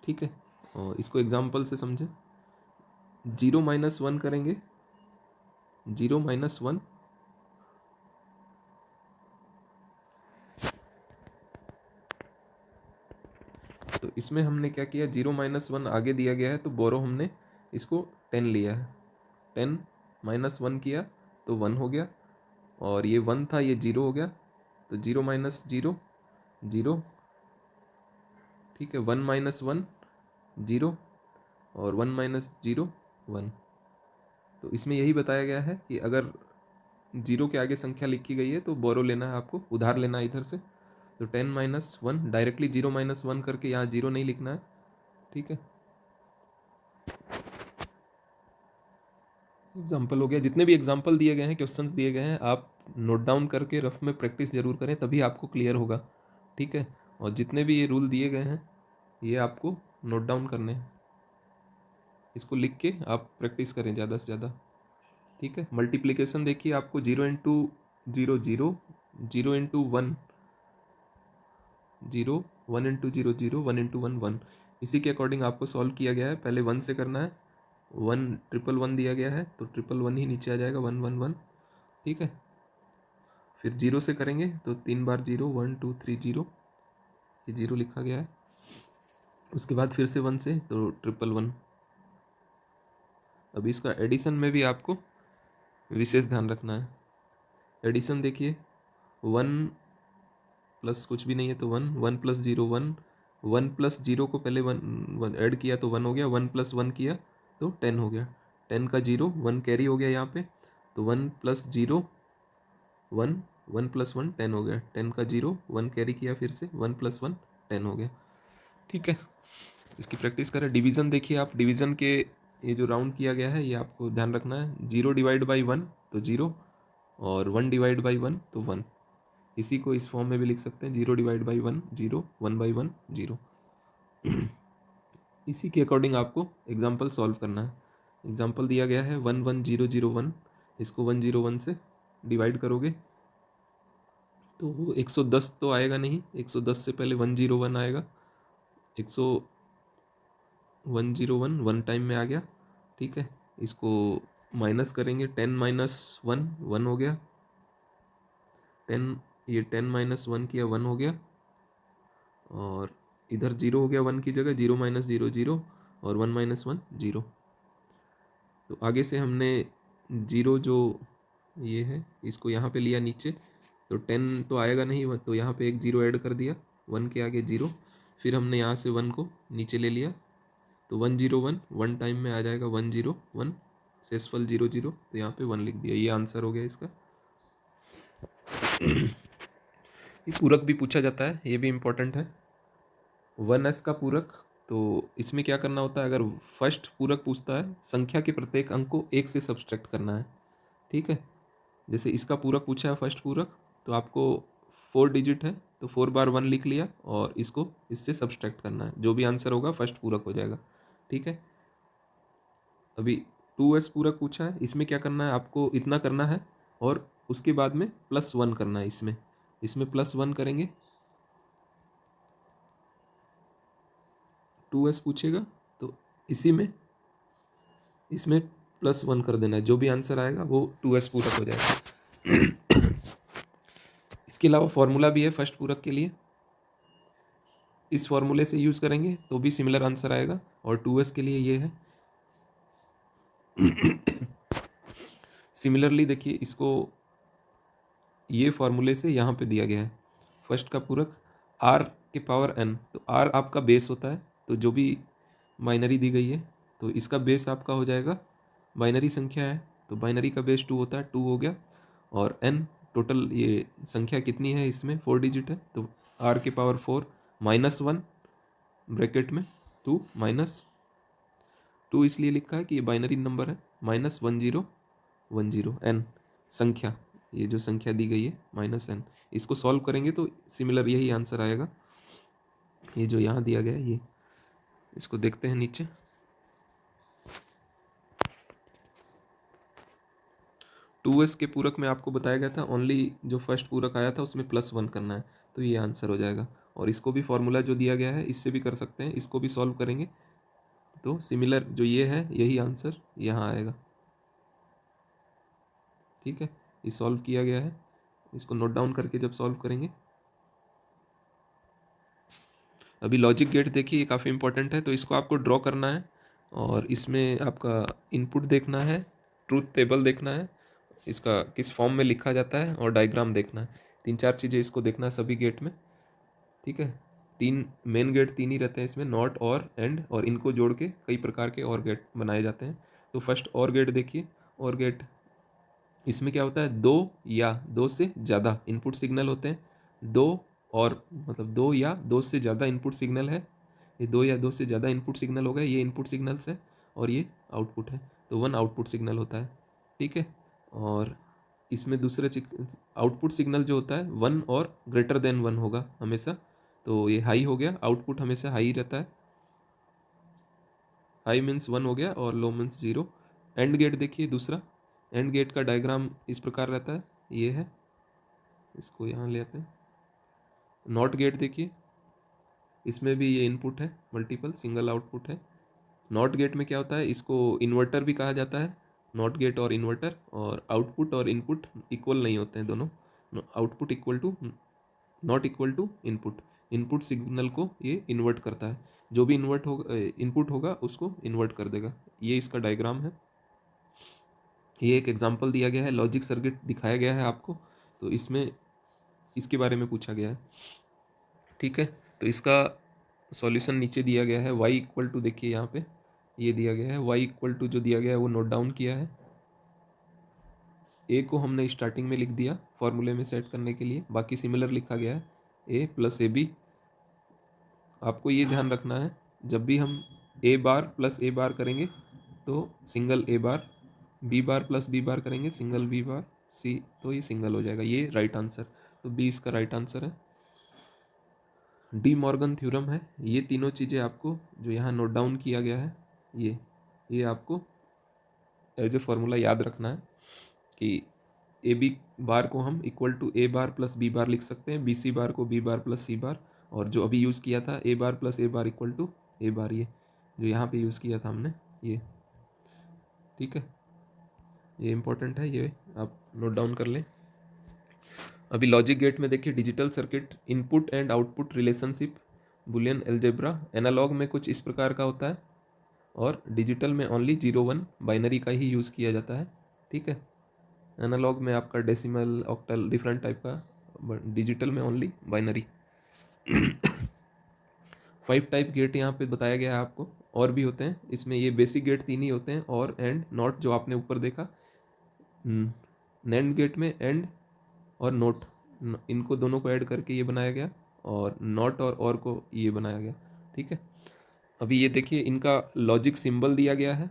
ठीक है। और इसको एग्जाम्पल से समझें। 0 - 1 करेंगे, 0 - 1, तो इसमें हमने क्या किया, 0 - 1 आगे दिया गया है तो बोरो हमने इसको 10 लिया है, 10 - 1 किया तो 1 हो गया, और ये 1 था, ये 0 हो गया, तो 0 - 0 0, ठीक है। 1 - 1 0, और 1 - 0 1। तो इसमें यही बताया गया है कि अगर 0 के आगे संख्या लिखी गई है तो बोरो लेना है, आपको उधार लेना है इधर से। तो 10 - 1 डायरेक्टली 0 - 1 करके यहाँ 0 नहीं लिखना है, ठीक है। एग्जाम्पल हो गया। जितने भी एग्जाम्पल दिए गए हैं, क्वेश्चंस दिए गए हैं, आप नोट डाउन करके रफ में प्रैक्टिस जरूर करें, तभी आपको क्लियर होगा, ठीक है। और जितने भी ये रूल दिए गए हैं ये आपको नोट डाउन करने हैं, इसको लिख के आप प्रैक्टिस करें ज़्यादा से ज़्यादा, ठीक है। मल्टीप्लिकेशन देखिए, आपको 0 × 0 0, 0 × 1 0, 1 × 0 0, 1 × 1 1। इसी के अकॉर्डिंग आपको सॉल्व किया गया है। पहले 1 से करना है, 1 ट्रिपल 1 दिया गया है तो ट्रिपल 1 ही नीचे आ जाएगा, 1 1 1, ठीक है। फिर 0 से करेंगे तो 3 बार 0, 1 2 3 0, ये 0 लिखा गया है। उसके बाद फिर से 1 से तो ट्रिपल 1। अभी इसका एडिशन में भी आपको विशेष ध्यान रखना है। एडिशन देखिए, 1 प्लस कुछ भी नहीं है तो 1, 1 + 0 1, 1 + 0 को पहले 1 ऐड किया तो 1 हो गया, 1 + 1 किया तो 10 हो गया, 10 का 0 1 कैरी हो गया यहाँ पे, तो 1 + 0 1, 1 + 1 10 हो गया, 10 का 0 1 कैरी किया, फिर से 1 + 1 10 हो गया, ठीक है। इसकी प्रैक्टिस करें। डिवीज़न देखिए आप, डिवीज़न के ये जो राउंड किया गया है ये आपको ध्यान रखना है। 0/1 तो 0, और 1/1 तो 1। इसी को इस फॉर्म में भी लिख सकते हैं, 0/1 0, 1/1 0। इसी के अकॉर्डिंग आपको एग्जाम्पल सॉल्व करना है। एग्जाम्पल दिया गया है 1 1 0 0 1, इसको 1 0 1 से डिवाइड करोगे तो 110 तो आएगा नहीं, 110 से पहले 1 0 1 आएगा, 1 0 1 1 टाइम में आ गया, ठीक है। इसको माइनस करेंगे, 10 - 1 1 हो गया, 10, ये 10 - 1 किया 1 हो गया, और इधर 0 हो गया 1 की जगह, 0 - 0 0, और 1 - 1 0। तो आगे से हमने 0 जो ये है इसको यहाँ पे लिया नीचे, तो 10 तो आएगा नहीं, तो यहाँ पे एक 0 ऐड कर दिया, 1 के आगे 0। फिर हमने यहाँ से 1 को नीचे ले लिया, तो 1 0 1 1 टाइम में आ जाएगा, 1 0 1, शेषफल 0 0, तो यहाँ पे 1 लिख दिया। ये आंसर हो गया इसका। ये पूरक भी पूछा जाता है, ये भी इम्पोर्टेंट है। 1s का पूरक, तो इसमें क्या करना होता है, अगर फर्स्ट पूरक पूछता है, संख्या के प्रत्येक अंक को 1 से सब्सट्रैक्ट करना है, ठीक है। जैसे इसका पूरक पूछा है फर्स्ट पूरक, तो आपको 4 डिजिट है तो 4 बार 1 लिख लिया, और इसको इससे सब्सट्रैक्ट करना है, जो भी आंसर होगा फर्स्ट पूरक हो जाएगा, ठीक है। अभी 2s पूरक पूछा है, इसमें क्या करना है, आपको इतना करना है और उसके बाद में +1 करना है। इसमें +1 करेंगे, 2s पूछेगा तो इसी में इसमें +1 कर देना है, जो भी आंसर आएगा वो 2s पूरक हो जाएगा। इसके अलावा फॉर्मूला भी है फर्स्ट पूरक के लिए, इस फॉर्मूले से यूज़ करेंगे तो भी सिमिलर आंसर आएगा, और 2s के लिए ये है। सिमिलरली देखिए, इसको ये फॉर्मूले से यहाँ पे दिया गया है, फर्स्ट का पूरक r के पावर n, तो r आपका बेस होता है, तो जो भी बाइनरी दी गई है तो इसका बेस आपका हो जाएगा, बाइनरी संख्या है तो बाइनरी का बेस 2 होता है, 2 हो गया, और n टोटल ये संख्या कितनी है, इसमें 4 डिजिट है, तो r के पावर 4 -1 ब्रैकेट में 2 -2 इसलिए लिखा है कि ये बाइनरी नंबर है, -1010 n संख्या, ये जो संख्या दी गई है -n, इसको सॉल्व करेंगे तो सिमिलर यही आंसर आएगा। ये जो यहाँ दिया गया है ये, इसको देखते हैं नीचे। 2s के पूरक में आपको बताया गया था, ओनली जो फर्स्ट पूरक आया था उसमें +1 करना है, तो ये आंसर हो जाएगा। और इसको भी फॉर्मूला जो दिया गया है इससे भी कर सकते हैं, इसको भी सॉल्व करेंगे तो सिमिलर जो ये है यही आंसर यहाँ आएगा। ठीक है, ये सॉल्व किया गया है, इसको नोट डाउन करके जब सॉल्व करेंगे। अभी लॉजिक गेट देखिए, ये काफ़ी इंपॉर्टेंट है, तो इसको आपको ड्रॉ करना है और इसमें आपका इनपुट देखना है, ट्रूथ टेबल देखना है, इसका किस फॉर्म में लिखा जाता है और डायग्राम देखना है। 3-4 चीज़ें इसको देखना है सभी गेट में। ठीक है, 3 मेन गेट 3 ही रहते हैं इसमें, नॉट और एंड, और इनको जोड़ के कई प्रकार के और गेट बनाए जाते हैं। तो फर्स्ट और गेट देखिए, और गेट इसमें क्या होता है, दो या दो से ज़्यादा इनपुट सिग्नल होते हैं। दो और मतलब दो या दो से ज़्यादा इनपुट सिग्नल है, ये दो या दो से ज़्यादा इनपुट सिग्नल हो गए, ये इनपुट सिग्नल्स है और ये आउटपुट है, तो वन आउटपुट सिग्नल होता है। ठीक है, और इसमें दूसरे आउटपुट सिग्नल जो होता है वन और ग्रेटर देन वन होगा हमेशा, तो ये हाई हो गया, आउटपुट हमेशा हाई रहता है। हाई मीन्स वन हो गया और लो मीन्स जीरो। एंड गेट देखिए दूसरा, एंड गेट का डायग्राम इस प्रकार रहता है, ये है, इसको यहाँ ले आते हैं। नॉट गेट देखिए, इसमें भी ये इनपुट है, मल्टीपल सिंगल आउटपुट है। नॉट गेट में क्या होता है, इसको इन्वर्टर भी कहा जाता है, नॉट गेट और इन्वर्टर, और आउटपुट और इनपुट इक्वल नहीं होते हैं दोनों, output equal to not equal to input, input signal को ये इन्वर्ट करता है, जो भी इन्वर्ट होगा इनपुट होगा उसको इन्वर्ट कर देगा। ये इसका डायग्राम है, ये एक एग्जांपल दिया गया है, लॉजिक सर्किट दिखाया गया है आपको, तो इसमें इसके बारे में पूछा गया है। ठीक है, तो इसका सॉल्यूशन नीचे दिया गया है, y इक्वल टू देखिए यहाँ पे ये दिया गया है, y इक्वल टू जो दिया गया है वो नोट डाउन किया है। a को हमने स्टार्टिंग में लिख दिया फॉर्मूले में सेट करने के लिए, बाकी सिमिलर लिखा गया है, a प्लस ए बी। आपको ये ध्यान रखना है, जब भी हम a बार प्लस a बार करेंगे तो single a bar, b bar plus b बार करेंगे सिंगल b बार, c तो ये सिंगल हो जाएगा, ये राइट आंसर, तो b इसका राइट आंसर है। डी मॉर्गन थ्योरम है, ये तीनों चीज़ें आपको जो यहाँ नोट डाउन किया गया है, ये आपको एज ए फॉर्मूला याद रखना है कि ए बी बार को हम equal to A bar plus B bar लिख सकते हैं, बी सी बार को बी बार प्लस सी बार, और जो अभी यूज़ किया था A bar plus A bar equal to A bar, ये जो यहाँ पे यूज़ किया था हमने ये। ठीक है, ये इंपॉर्टेंट है, ये आप नोट डाउन कर लें। अभी लॉजिक गेट में देखिए, digital circuit input and output relationship, Boolean algebra, analog में कुछ इस प्रकार का होता है और डिजिटल में ओनली 0-1 बाइनरी का ही यूज़ किया जाता है। ठीक है, एनालॉग में आपका डेसिमल ऑक्टल डिफरेंट टाइप का, डिजिटल में ओनली बाइनरी। 5 टाइप गेट यहाँ पे बताया गया है आपको, और भी होते हैं इसमें, ये बेसिक गेट 3 ही होते हैं, और एंड नॉट जो आपने ऊपर देखा। नैंड गेट में एंड और नोट, इनको दोनों को ऐड करके ये बनाया गया, और नॉट और को ये बनाया गया। ठीक है, अभी ये देखिए, इनका लॉजिक सिंबल दिया गया है,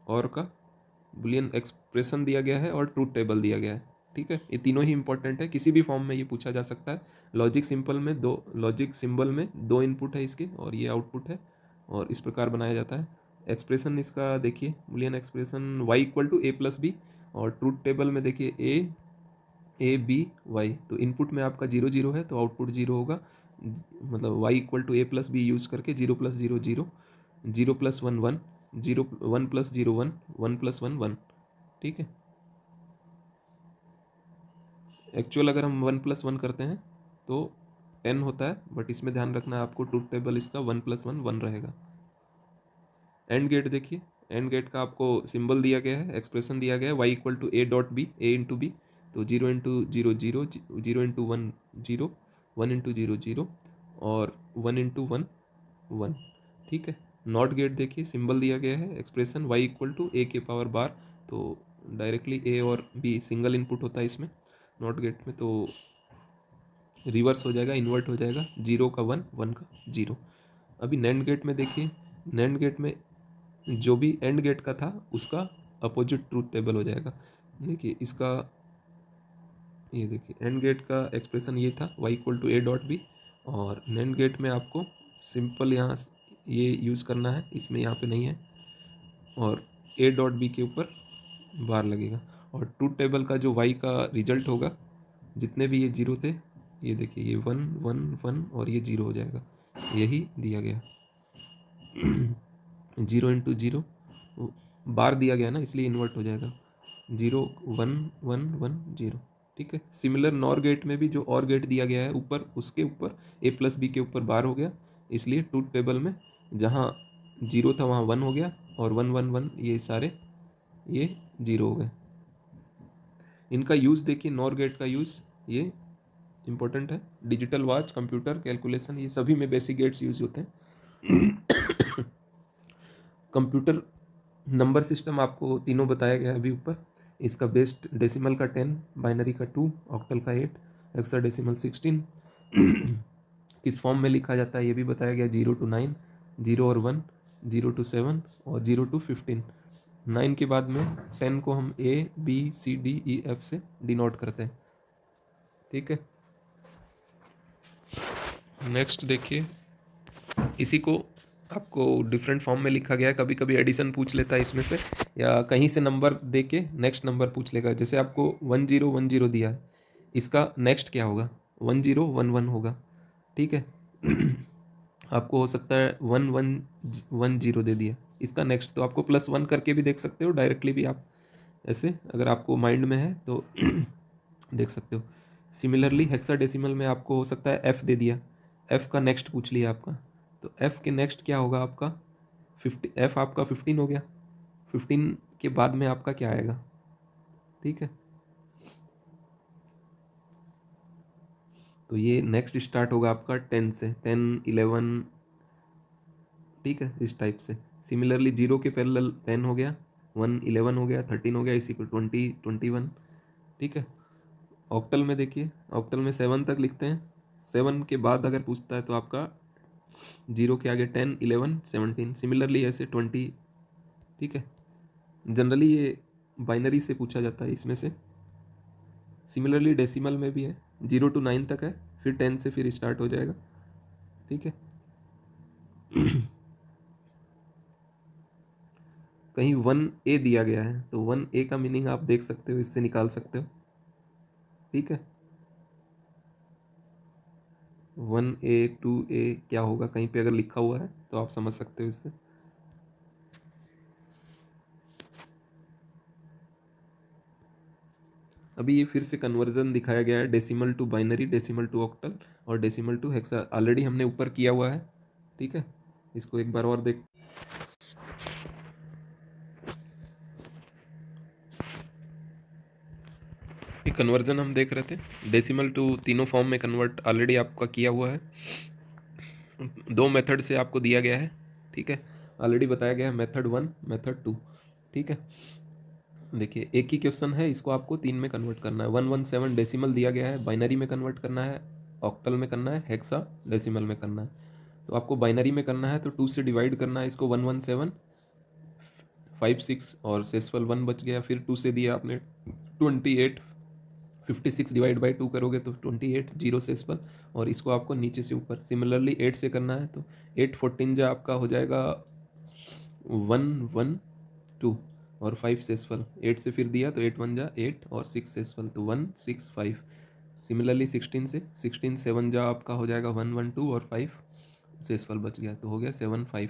और का बुलियन एक्सप्रेशन दिया गया है, और ट्रूथ टेबल दिया गया है। ठीक है, ये तीनों ही इंपॉर्टेंट है, किसी भी फॉर्म में ये पूछा जा सकता है। लॉजिक सिंबल में दो इनपुट है इसके, और ये आउटपुट है, और इस प्रकार बनाया जाता है। एक्सप्रेशन इसका देखिए, Boolean expression y equal to A plus B, और ट्रूथ टेबल में देखिए ए बी वाई, तो इनपुट में आपका 0-0 है तो आउटपुट 0 होगा, मतलब y equal to A plus B use करके 0 प्लस 0 0, 0 प्लस 1 1, 0 1 प्लस 0 1, 1 प्लस 1 1। ठीक है, एक्चुअल अगर हम 1 प्लस 1 करते हैं तो 10 होता है, बट इसमें ध्यान रखना है आपको, ट्रूथ टेबल इसका 1 प्लस 1 1 रहेगा। एंड गेट देखिए, एंड गेट का आपको सिंबल दिया गया है, एक्सप्रेशन दिया गया है, y equal to A dot B, A into B, तो 0 इंटू 0 0, 0 इंटू 1 0, 1 इंटू 0 0, और 1 इंटू 1 1। ठीक है, नॉट गेट देखिए, सिंबल दिया गया है, एक्सप्रेशन y इक्वल टू ए के पावर बार, तो डायरेक्टली ए और बी सिंगल इनपुट होता है इसमें नॉट गेट में, तो रिवर्स हो जाएगा, इन्वर्ट हो जाएगा, 0 का 1 1 का 0। अभी नैंड गेट में देखिए, नैंड गेट में जो भी एंड गेट का था उसका अपोजिट ट्रूथ टेबल हो जाएगा। देखिए इसका, ये देखिए एंड गेट का एक्सप्रेशन ये था, y equal to A dot B, और नैंड गेट में आपको सिंपल यहाँ ये यूज़ करना है, इसमें यहाँ पे नहीं है, और ए डॉट बी के ऊपर बार लगेगा, और ट्रूथ टेबल का जो y का रिजल्ट होगा, जितने भी ये जीरो थे ये देखिए ये 1 1 1 और ये 0 हो जाएगा, यही दिया गया। 0 इंटू 0 बार दिया गया ना, इसलिए इन्वर्ट हो जाएगा। 0 1 1 1 0। ठीक है। सिमिलर नॉर गेट में भी जो और गेट दिया गया है ऊपर, उसके ऊपर ए प्लस बी के ऊपर बार हो गया, इसलिए ट्रूथ टेबल में जहाँ 0 था वहाँ 1 हो गया, और 1 1 1 ये सारे ये 0 हो गए। इनका यूज़ देखिए, नॉर गेट का यूज़ ये इंपॉर्टेंट है। डिजिटल वॉच, कंप्यूटर, कैलकुलेशन, ये सभी में बेसिक गेट्स यूज होते हैं। कंप्यूटर नंबर सिस्टम आपको तीनों बताया गया है अभी ऊपर। इसका बेस्ड डेसिमल का 10, बाइनरी का 2, ऑक्टल का 8, हेक्साडेसिमल 16। किस फॉर्म में लिखा जाता है ये भी बताया गया, 0 to 9, 0 और 1, 0 to 7 और 0 to 15। 9 के बाद में 10 को हम A B C D E F से डिनोट करते हैं। ठीक है। नेक्स्ट देखिए, इसी को आपको डिफरेंट फॉर्म में लिखा गया है। कभी कभी एडिशन पूछ लेता है इसमें से, या कहीं से नंबर दे के नेक्स्ट नंबर पूछ लेगा। जैसे आपको 1010 दिया है, इसका नेक्स्ट क्या होगा, 1011 होगा। ठीक है। आपको हो सकता है 1110 दे दिया, इसका नेक्स्ट तो आपको +1 करके भी देख सकते हो, डायरेक्टली भी आप ऐसे अगर आपको माइंड में है तो देख सकते हो। सिमिलरली हेक्साडेसिमल में आपको हो सकता है F दे दिया, F का नेक्स्ट पूछ लिया आपका, तो F के नेक्स्ट क्या होगा आपका 50, F आपका 15 हो गया, 15 के बाद में आपका क्या आएगा। ठीक है। तो ये नेक्स्ट स्टार्ट होगा आपका 10 से, 10 11। ठीक है, इस टाइप से। सिमिलरली 0 के पैरेलल 10 हो गया, 1 11 हो गया, 13 हो गया, इसी को 20 21। ठीक है। ऑक्टल में देखिए, ऑक्टल में 7 तक लिखते हैं, 7 के बाद अगर पूछता है तो आपका 0 के आगे 10 11 17, सिमिलरली ऐसे 20। ठीक है। जनरली ये बाइनरी से पूछा जाता है इसमें से। सिमिलरली डेसिमल में भी है, 0 to 9 तक है, फिर 10 से फिर स्टार्ट हो जाएगा। ठीक है। कहीं 1A दिया गया है, तो 1A का मीनिंग आप देख सकते हो, इससे निकाल सकते हो। ठीक है। 1A 2A क्या होगा, कहीं पे अगर लिखा हुआ है तो आप समझ सकते हो इससे। अभी ये फिर से कन्वर्जन दिखाया गया है, decimal to binary, decimal to octal और डेसिमल टू हेक्सा। ऑलरेडी हमने ऊपर किया हुआ है। ठीक है। इसको एक बार और देख, ये कन्वर्जन हम देख रहे थे, डेसिमल टू तीनों फॉर्म में कन्वर्ट ऑलरेडी आपका किया हुआ है। 2 मेथड से आपको दिया गया है। ठीक है। ऑलरेडी बताया गया है, मेथड 1 मेथड 2। ठीक है। देखिए एक ही क्वेश्चन है, इसको आपको 3 में कन्वर्ट करना है। 117 डेसिमल दिया गया है, बाइनरी में कन्वर्ट करना है, ऑक्टल में करना है, हेक्सा डेसिमल में करना है। तो आपको बाइनरी में करना है तो 2 से डिवाइड करना है इसको, 117 5 6 और सेसफल 1 बच गया, फिर 2 से दिया आपने 28, 56 डिवाइड बाई 2 करोगे तो 28, 0 सेसफल, और इसको आपको नीचे से ऊपर सिमिलरली 8 से करना है, तो 8 14 जो आपका हो जाएगा 112, और 5 सेसफल 8 से फिर दिया तो 8 1 जा 8 और 6 सेसफल तो 165। सिमिलरली 16 से 16 7 जा आपका हो जाएगा 112 और 5 सेसफल बच गया, तो हो गया 7 5।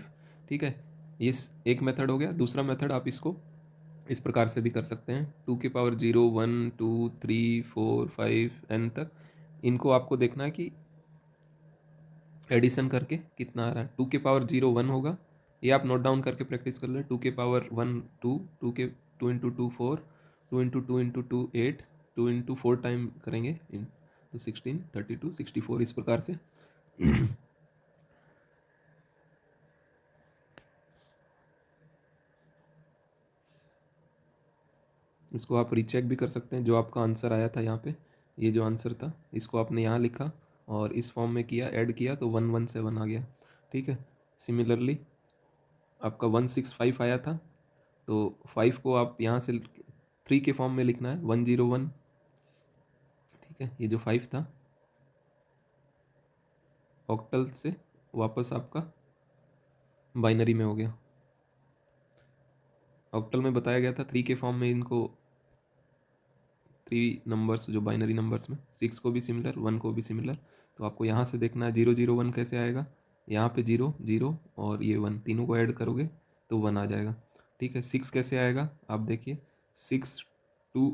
ठीक है। ये एक मेथड हो गया। दूसरा मेथड आप इसको इस प्रकार से भी कर सकते हैं, 2 की पावर 0 1 2 3 4 5 n तक। इनको आपको देखना है कि एडिशन करके कितना आ रहा है। 2 के पावर 0 1 होगा, ये आप नोट डाउन करके प्रैक्टिस कर लें। 2 के पावर 1 2, 2 के 2 into 2 4, 2 into 2 into 2 8, 2 into 4 time करेंगे तो 16 32 64, इस प्रकार से। इसको आप रीचेक भी कर सकते हैं, जो आपका आंसर आया था यहाँ पे, ये जो आंसर था इसको आपने यहाँ लिखा और इस फॉर्म में किया, ऐड किया तो 117 आ गया। ठीक है। सिमिलरली आपका 165 आया था, तो 5 को आप यहाँ से 3 के फॉर्म में लिखना है, 101। ठीक है। ये जो 5 था ऑक्टल से वापस आपका बाइनरी में हो गया। ऑक्टल में बताया गया था 3 के फॉर्म में इनको 3 नंबर्स जो बाइनरी नंबर्स में, 6 को भी सिमिलर, 1 को भी सिमिलर। तो आपको यहाँ से देखना है 0 0 1 कैसे आएगा। यहाँ पे 0 0 और ये 1, तीनों को ऐड करोगे तो 1 आ जाएगा। ठीक है, 6 कैसे आएगा आप देखिए, 6 2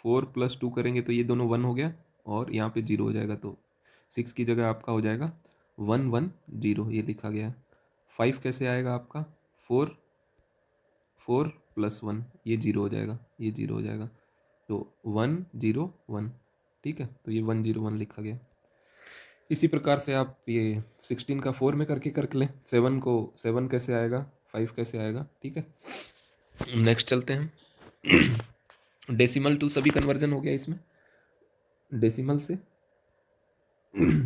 4 + 2 करेंगे तो ये दोनों 1 हो गया और यहाँ पे 0 हो जाएगा, तो 6 की जगह आपका हो जाएगा 1 1 0, ये लिखा गया है। 5 कैसे आएगा आपका, 4 4 + 1, ये 0 हो जाएगा, ये 0 हो जाएगा, तो 1 0 1। ठीक है, तो ये 1 0 1 लिखा गया। इसी प्रकार से आप ये 16 का 4 में करके लें। 7 को 7 कैसे आएगा, 5 कैसे आएगा। ठीक है, नेक्स्ट चलते हैं। डेसिमल टू सभी कन्वर्जन हो गया इसमें, डेसिमल से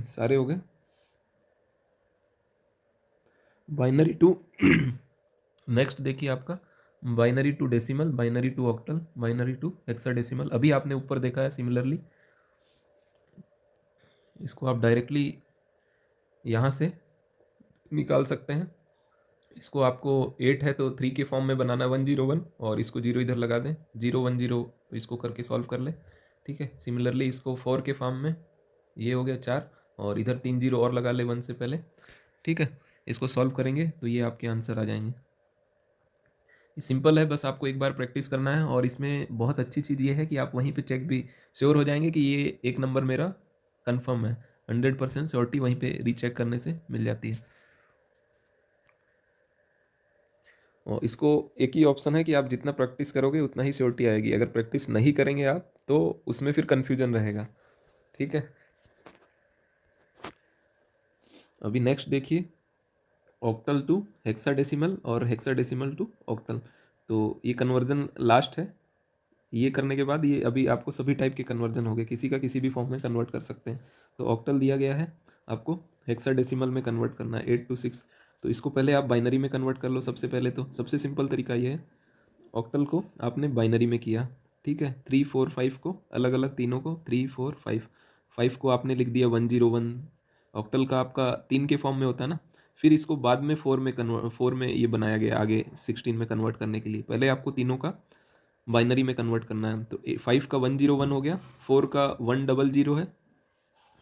सारे हो गए। बाइनरी टू नेक्स्ट देखिए आपका binary to decimal, binary to octal, binary to hexadecimal. अभी आपने ऊपर देखा है सिमिलरली, इसको आप डायरेक्टली यहाँ से निकाल सकते हैं। इसको आपको 8 है तो 3 के फॉर्म में बनाना 1 0 1, और इसको 0 इधर लगा दें, 0 1 0, तो इसको करके सॉल्व कर ले। ठीक है, सिमिलरली इसको 4 के फॉर्म में, ये हो गया 4, और इधर 3 0 और लगा ले 1 से पहले। ठीक है, इसको सॉल्व करेंगे तो ये आपके आंसर आ जाएंगे। सिंपल है, बस आपको एक बार प्रैक्टिस करना है। और इसमें बहुत अच्छी चीज़ ये है कि आप वहीं पे चेक भी श्योर हो जाएंगे कि ये एक नंबर मेरा कंफर्म है। 100% श्योरिटी वहीं पे रीचेक करने से मिल जाती है। और इसको एक ही ऑप्शन है कि आप जितना प्रैक्टिस करोगे उतना ही श्योरिटी आएगी। अगर प्रैक्टिस नहीं करेंगे आप तो उसमें फिर कन्फ्यूजन रहेगा। ठीक है, अभी नेक्स्ट देखिए, ऑक्टल टू हेक्साडेसिमल और हेक्साडेसिमल टू ऑक्टल। तो ये कन्वर्जन लास्ट है। ये करने के बाद ये अभी आपको सभी टाइप के कन्वर्जन हो गए, किसी का किसी भी फॉर्म में कन्वर्ट कर सकते हैं। तो ऑक्टल दिया गया है, आपको हेक्साडेसिमल में कन्वर्ट करना है 8 to 6। तो इसको पहले आप बाइनरी में कन्वर्ट कर लो। सबसे पहले तो सबसे सिंपल तरीका ये है, ऑक्टल को आपने बाइनरी में किया। ठीक है, 3 4 5 को अलग अलग, तीनों को 3 4 5, 5 को आपने लिख दिया 1 0 1। ऑक्टल का आपका 3 के फॉर्म में होता है ना, फिर इसको बाद में 4 में ये बनाया गया आगे 16 में कन्वर्ट करने के लिए। पहले आपको तीनों का बाइनरी में कन्वर्ट करना है। तो 5 का 1 0 1 हो गया, 4 का 1 0 0 है।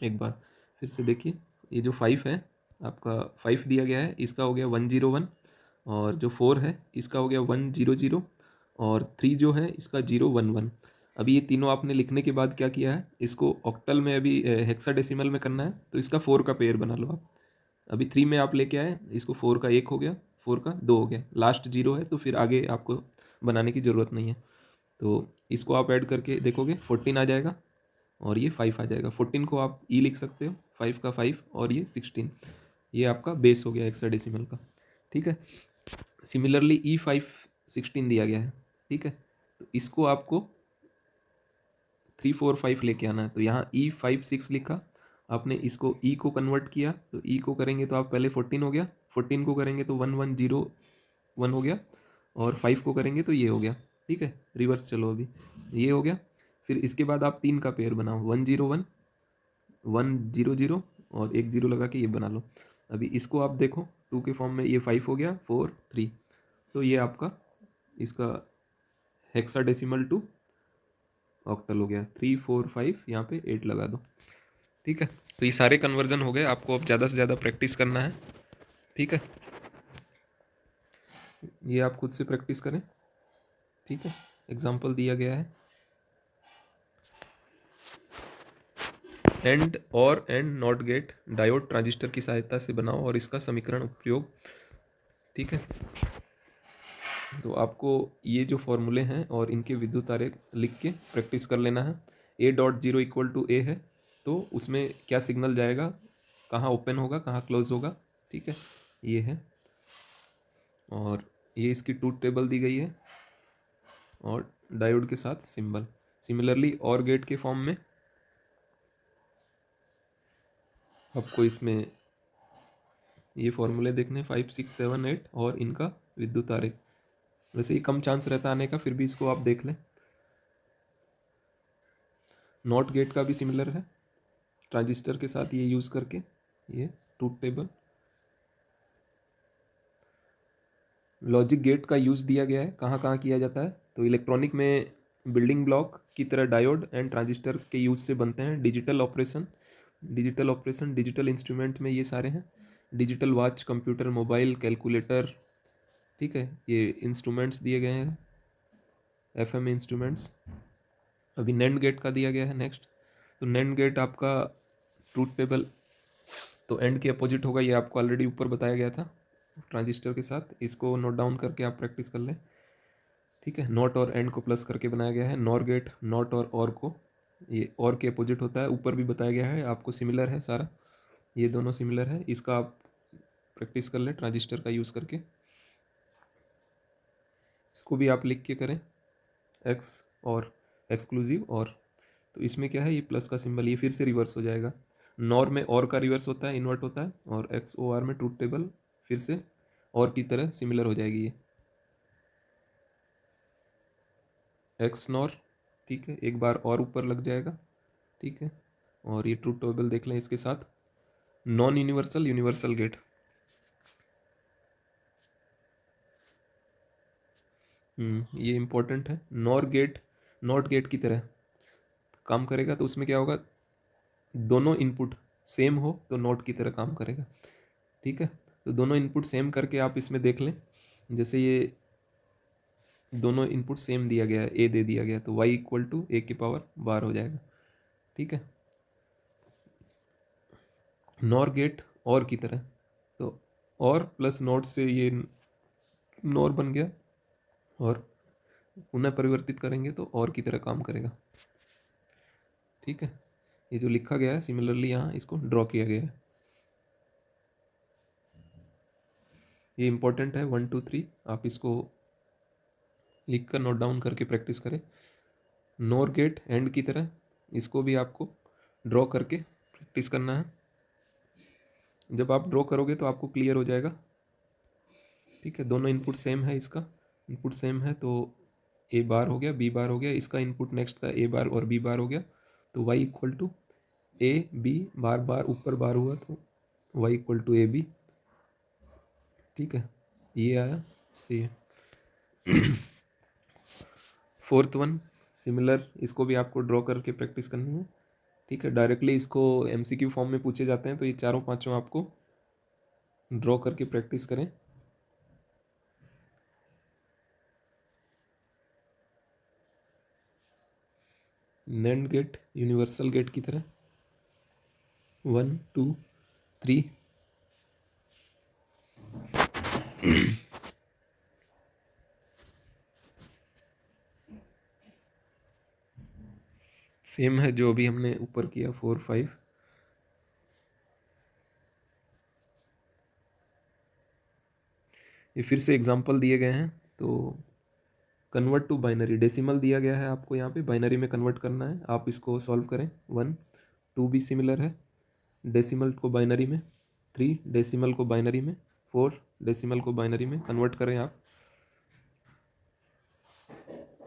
एक बार फिर से देखिए, ये जो 5 है आपका, 5 दिया गया है, इसका हो गया 1 0 1, और जो 4 है इसका हो गया 1 0 0, और 3 जो है इसका 0 1 1। अभी ये तीनों आपने लिखने के बाद क्या किया है, इसको ऑक्टल में अभी हेक्साडेसिमल में करना है, तो इसका 4 का पेयर बना लो आप। अभी 3 में आप लेके आए, इसको 4 का 1 हो गया, 4 का 2 हो गया, लास्ट 0 है, तो फिर आगे आपको बनाने की ज़रूरत नहीं है। तो इसको आप ऐड करके देखोगे 14 आ जाएगा, और ये 5 आ जाएगा। 14 को आप ई लिख सकते हो, 5 का 5, और ये 16, ये आपका बेस हो गया हेक्साडेसिमल का। ठीक है, सिमिलरली E5 16 दिया गया है। ठीक है, तो इसको आपको 3 4 5 लेके आना है। तो यहाँ E5 6 लिखा आपने, इसको ई को कन्वर्ट किया, तो ई को करेंगे तो आप पहले 14 हो गया, 14 को करेंगे तो 1 1 0 1 हो गया, और 5 को करेंगे तो ये हो गया। ठीक है, रिवर्स चलो, अभी ये हो गया। फिर इसके बाद आप 3 का पेयर बनाओ, 1 0 1 1 0 0, और 1 0 लगा के ये बना लो। अभी इसको आप देखो 2 के फॉर्म में, ये 5 हो गया, 4 3, तो ये आपका इसका हेक्साडेसिमल टू ऑक्टल हो गया। 3 4 5, यहाँ पे 8 लगा दो। ठीक है, तो ये सारे कन्वर्जन हो गए। आपको अब ज़्यादा से ज़्यादा प्रैक्टिस करना है। ठीक है, ये आप खुद से प्रैक्टिस करें। ठीक है, एग्जाम्पल दिया गया है, एंड और and not gate diode transistor की सहायता से बनाओ और इसका समीकरण उपयोग। ठीक है, तो आपको ये जो फॉर्मूले हैं और इनके विद्युत आरेख लिख के प्रैक्टिस कर लेना है। A.0 = A है, तो उसमें क्या सिग्नल जाएगा, कहाँ ओपन होगा, कहाँ क्लोज होगा। ठीक है, ये है, और ये इसकी ट्रूथ टेबल दी गई है, और डायोड के साथ सिंबल। सिमिलरली और गेट के फॉर्म में आपको इसमें ये फॉर्मूले देखने 5 6 7 8 और इनका विद्युत आरेख। वैसे ही कम चांस रहता आने का, फिर भी इसको आप देख लें। नॉट गेट का भी सिमिलर है, ट्रांजिस्टर के साथ ये यूज़ करके, ये ट्रूथ टेबल। लॉजिक गेट का यूज़ दिया गया है, कहाँ कहाँ किया जाता है, तो इलेक्ट्रॉनिक में बिल्डिंग ब्लॉक की तरह डायोड एंड ट्रांजिस्टर के यूज से बनते हैं। डिजिटल ऑपरेशन, डिजिटल इंस्ट्रूमेंट में ये सारे हैं। Digital watch, computer, mobile, calculator, ठीक है, ये इंस्ट्रूमेंट्स दिए गए हैं, एफएम इंस्ट्रूमेंट्स। अभी नैंड गेट का दिया गया है नेक्स्ट। तो नैंड गेट आपका ट्रूथ टेबल, तो एंड के अपोजिट होगा, ये आपको ऑलरेडी ऊपर बताया गया था ट्रांजिस्टर के साथ। इसको नोट डाउन करके आप प्रैक्टिस कर लें, ठीक है। नॉट और एंड को प्लस करके बनाया गया है। नॉर गेट नॉट और को, ये और के अपोजिट होता है, ऊपर भी बताया गया है आपको, सिमिलर है सारा, ये दोनों सिमिलर है। इसका आप प्रैक्टिस कर लें ट्रांजिस्टर का यूज़ करके। इसको भी आप लिख के करें, एक्स और एक्सक्लूसिव और। तो इसमें क्या है, ये प्लस का सिंबल, ये फिर से रिवर्स हो जाएगा। नॉर में और का रिवर्स होता है, इन्वर्ट होता है, और एक्स ओ आर में ट्रूथ टेबल फिर से और की तरह सिमिलर हो जाएगी ये, एक्स नॉर, ठीक है। एक बार और ऊपर लग जाएगा, ठीक है। और ये ट्रूथ टेबल देख लें इसके साथ। नॉन यूनिवर्सल, यूनिवर्सल गेट, ये इंपॉर्टेंट है। नॉर गेट नॉट गेट की तरह काम करेगा। तो उसमें क्या होगा, दोनों इनपुट सेम हो तो नॉट की तरह काम करेगा, ठीक है। तो दोनों इनपुट सेम करके आप इसमें देख लें, जैसे ये दोनों इनपुट सेम दिया गया है, ए दे दिया गया, तो y इक्वल टू ए की पावर बार हो जाएगा, ठीक है। नॉर गेट और की तरह, तो और प्लस नॉट से ये नॉर बन गया, और पुनः परिवर्तित करेंगे तो और की तरह काम करेगा, ठीक है। ये जो लिखा गया है सिमिलरली यहाँ इसको ड्रॉ किया गया है, ये इंपॉर्टेंट है। 1 2 3 आप इसको लिख कर नोट डाउन करके प्रैक्टिस करें। नॉर गेट एंड की तरह, इसको भी आपको ड्रॉ करके प्रैक्टिस करना है। जब आप ड्रॉ करोगे तो आपको क्लियर हो जाएगा, ठीक है। दोनों इनपुट सेम है, इसका इनपुट सेम है, तो ए बार हो गया, बी बार हो गया, इसका इनपुट नेक्स्ट का ए बार और बी बार हो गया, तो Y equal to A B, bar bar ऊपर बार हुआ तो Y equal to A B, ठीक है। ये आया सी। फोर्थ वन सिमिलर, इसको भी आपको ड्रॉ करके प्रैक्टिस करनी है, ठीक है। डायरेक्टली इसको एमसीक्यू फॉर्म में पूछे जाते हैं, तो ये चारों पांचों आपको ड्रॉ करके प्रैक्टिस करें। नैंड गेट यूनिवर्सल गेट की तरह, 1 2 3, सेम है जो अभी हमने ऊपर किया 4 5। ये फिर से एग्जांपल दिए गए हैं, तो कन्वर्ट टू बाइनरी, डेसिमल दिया गया है आपको यहाँ पे, बाइनरी में कन्वर्ट करना है, आप इसको सॉल्व करें। 1 2 भी सिमिलर है, डेसिमल को बाइनरी में, 3 डेसिमल को बाइनरी में, 4 डेसिमल को बाइनरी में कन्वर्ट करें आप।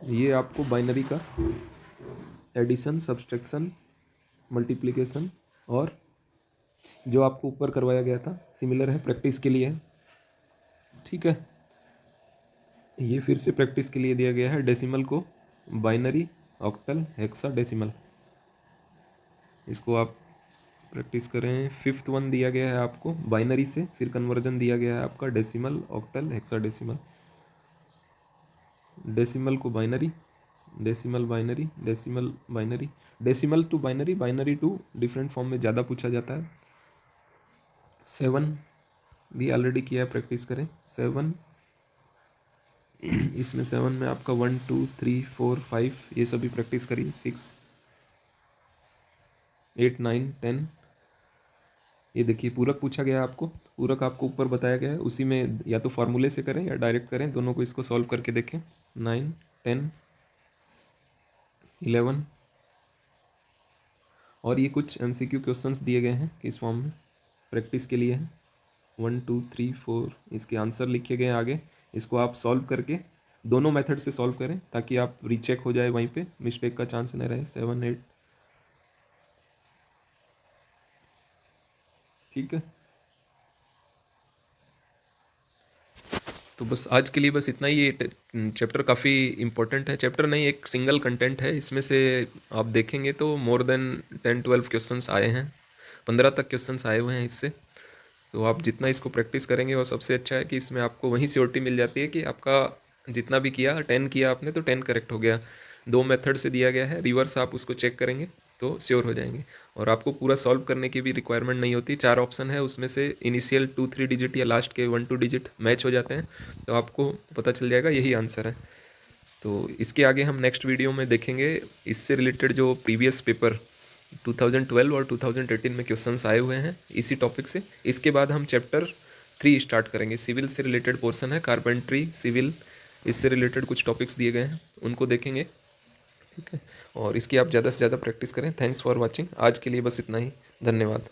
ये आपको बाइनरी का एडिशन, सब्सट्रैक्शन, मल्टीप्लिकेशन और जो आपको ऊपर करवाया गया था सिमिलर है, प्रैक्टिस के लिए, ठीक है। ये फिर से प्रैक्टिस के लिए दिया गया है। डेसिमल को बाइनरी, ऑक्टल, हेक्सा डेसिमल, इसको आप प्रैक्टिस करें। फिफ्थ वन दिया गया है आपको बाइनरी से, फिर कन्वर्जन दिया गया है आपका decimal, octal, hexadecimal. Decimal को binary, decimal binary, decimal binary, decimal to binary, binary to different form में ज़्यादा पूछा जाता है। 7 भी ऑलरेडी किया है, प्रैक्टिस करें। 7 इसमें 7 में आपका 1 2 3 4 5 ये सभी प्रैक्टिस करिए। 6 8 9 10, ये देखिए पूरक पूछा गया है आपको, पूरक आपको ऊपर बताया गया है, उसी में या तो फार्मूले से करें या डायरेक्ट करें, दोनों को इसको सॉल्व करके देखें। 9 10 11, और ये कुछ एमसीक्यू क्वेश्चंस दिए गए हैं कि इस फॉर्म में प्रैक्टिस के लिए है। 1 2 3 4 इसके आंसर लिखे गए हैं आगे, इसको आप सॉल्व करके दोनों मेथड से सॉल्व करें ताकि आप रीचेक हो जाए, वहीं पे मिस्टेक का चांस नहीं रहे। 7 8, ठीक है। तो बस आज के लिए बस इतना ही। ये चैप्टर काफ़ी इम्पोर्टेंट है, चैप्टर नहीं एक सिंगल कंटेंट है, इसमें से आप देखेंगे तो मोर देन 10-12 क्वेश्चंस आए हैं, 15 तक क्वेश्चंस आए हुए हैं इससे। तो आप जितना इसको प्रैक्टिस करेंगे वो सबसे अच्छा है कि इसमें आपको वहीं श्योरिटी मिल जाती है कि आपका जितना भी किया 10 किया आपने तो 10 करेक्ट हो गया। 2 मेथड से दिया गया है, रिवर्स आप उसको चेक करेंगे तो श्योर हो जाएंगे। और आपको पूरा सॉल्व करने की भी रिक्वायरमेंट नहीं होती, 4 ऑप्शन है उसमें से इनिशियल 2-3 डिजिट या लास्ट के 1-2 डिजिट मैच हो जाते हैं, तो आपको पता चल जाएगा यही आंसर है। तो इसके आगे हम नेक्स्ट वीडियो में देखेंगे इससे रिलेटेड जो प्रीवियस पेपर 2012 और 2018 में क्वेश्चंस आए हुए हैं इसी टॉपिक से। इसके बाद हम चैप्टर 3 स्टार्ट करेंगे, सिविल से रिलेटेड पोर्शन है, कारपेंट्री सिविल, इससे रिलेटेड कुछ टॉपिक्स दिए गए हैं उनको देखेंगे। ठीक है, और इसकी आप ज़्यादा से ज़्यादा प्रैक्टिस करें। थैंक्स फॉर वॉचिंग, आज के लिए बस इतना ही, धन्यवाद।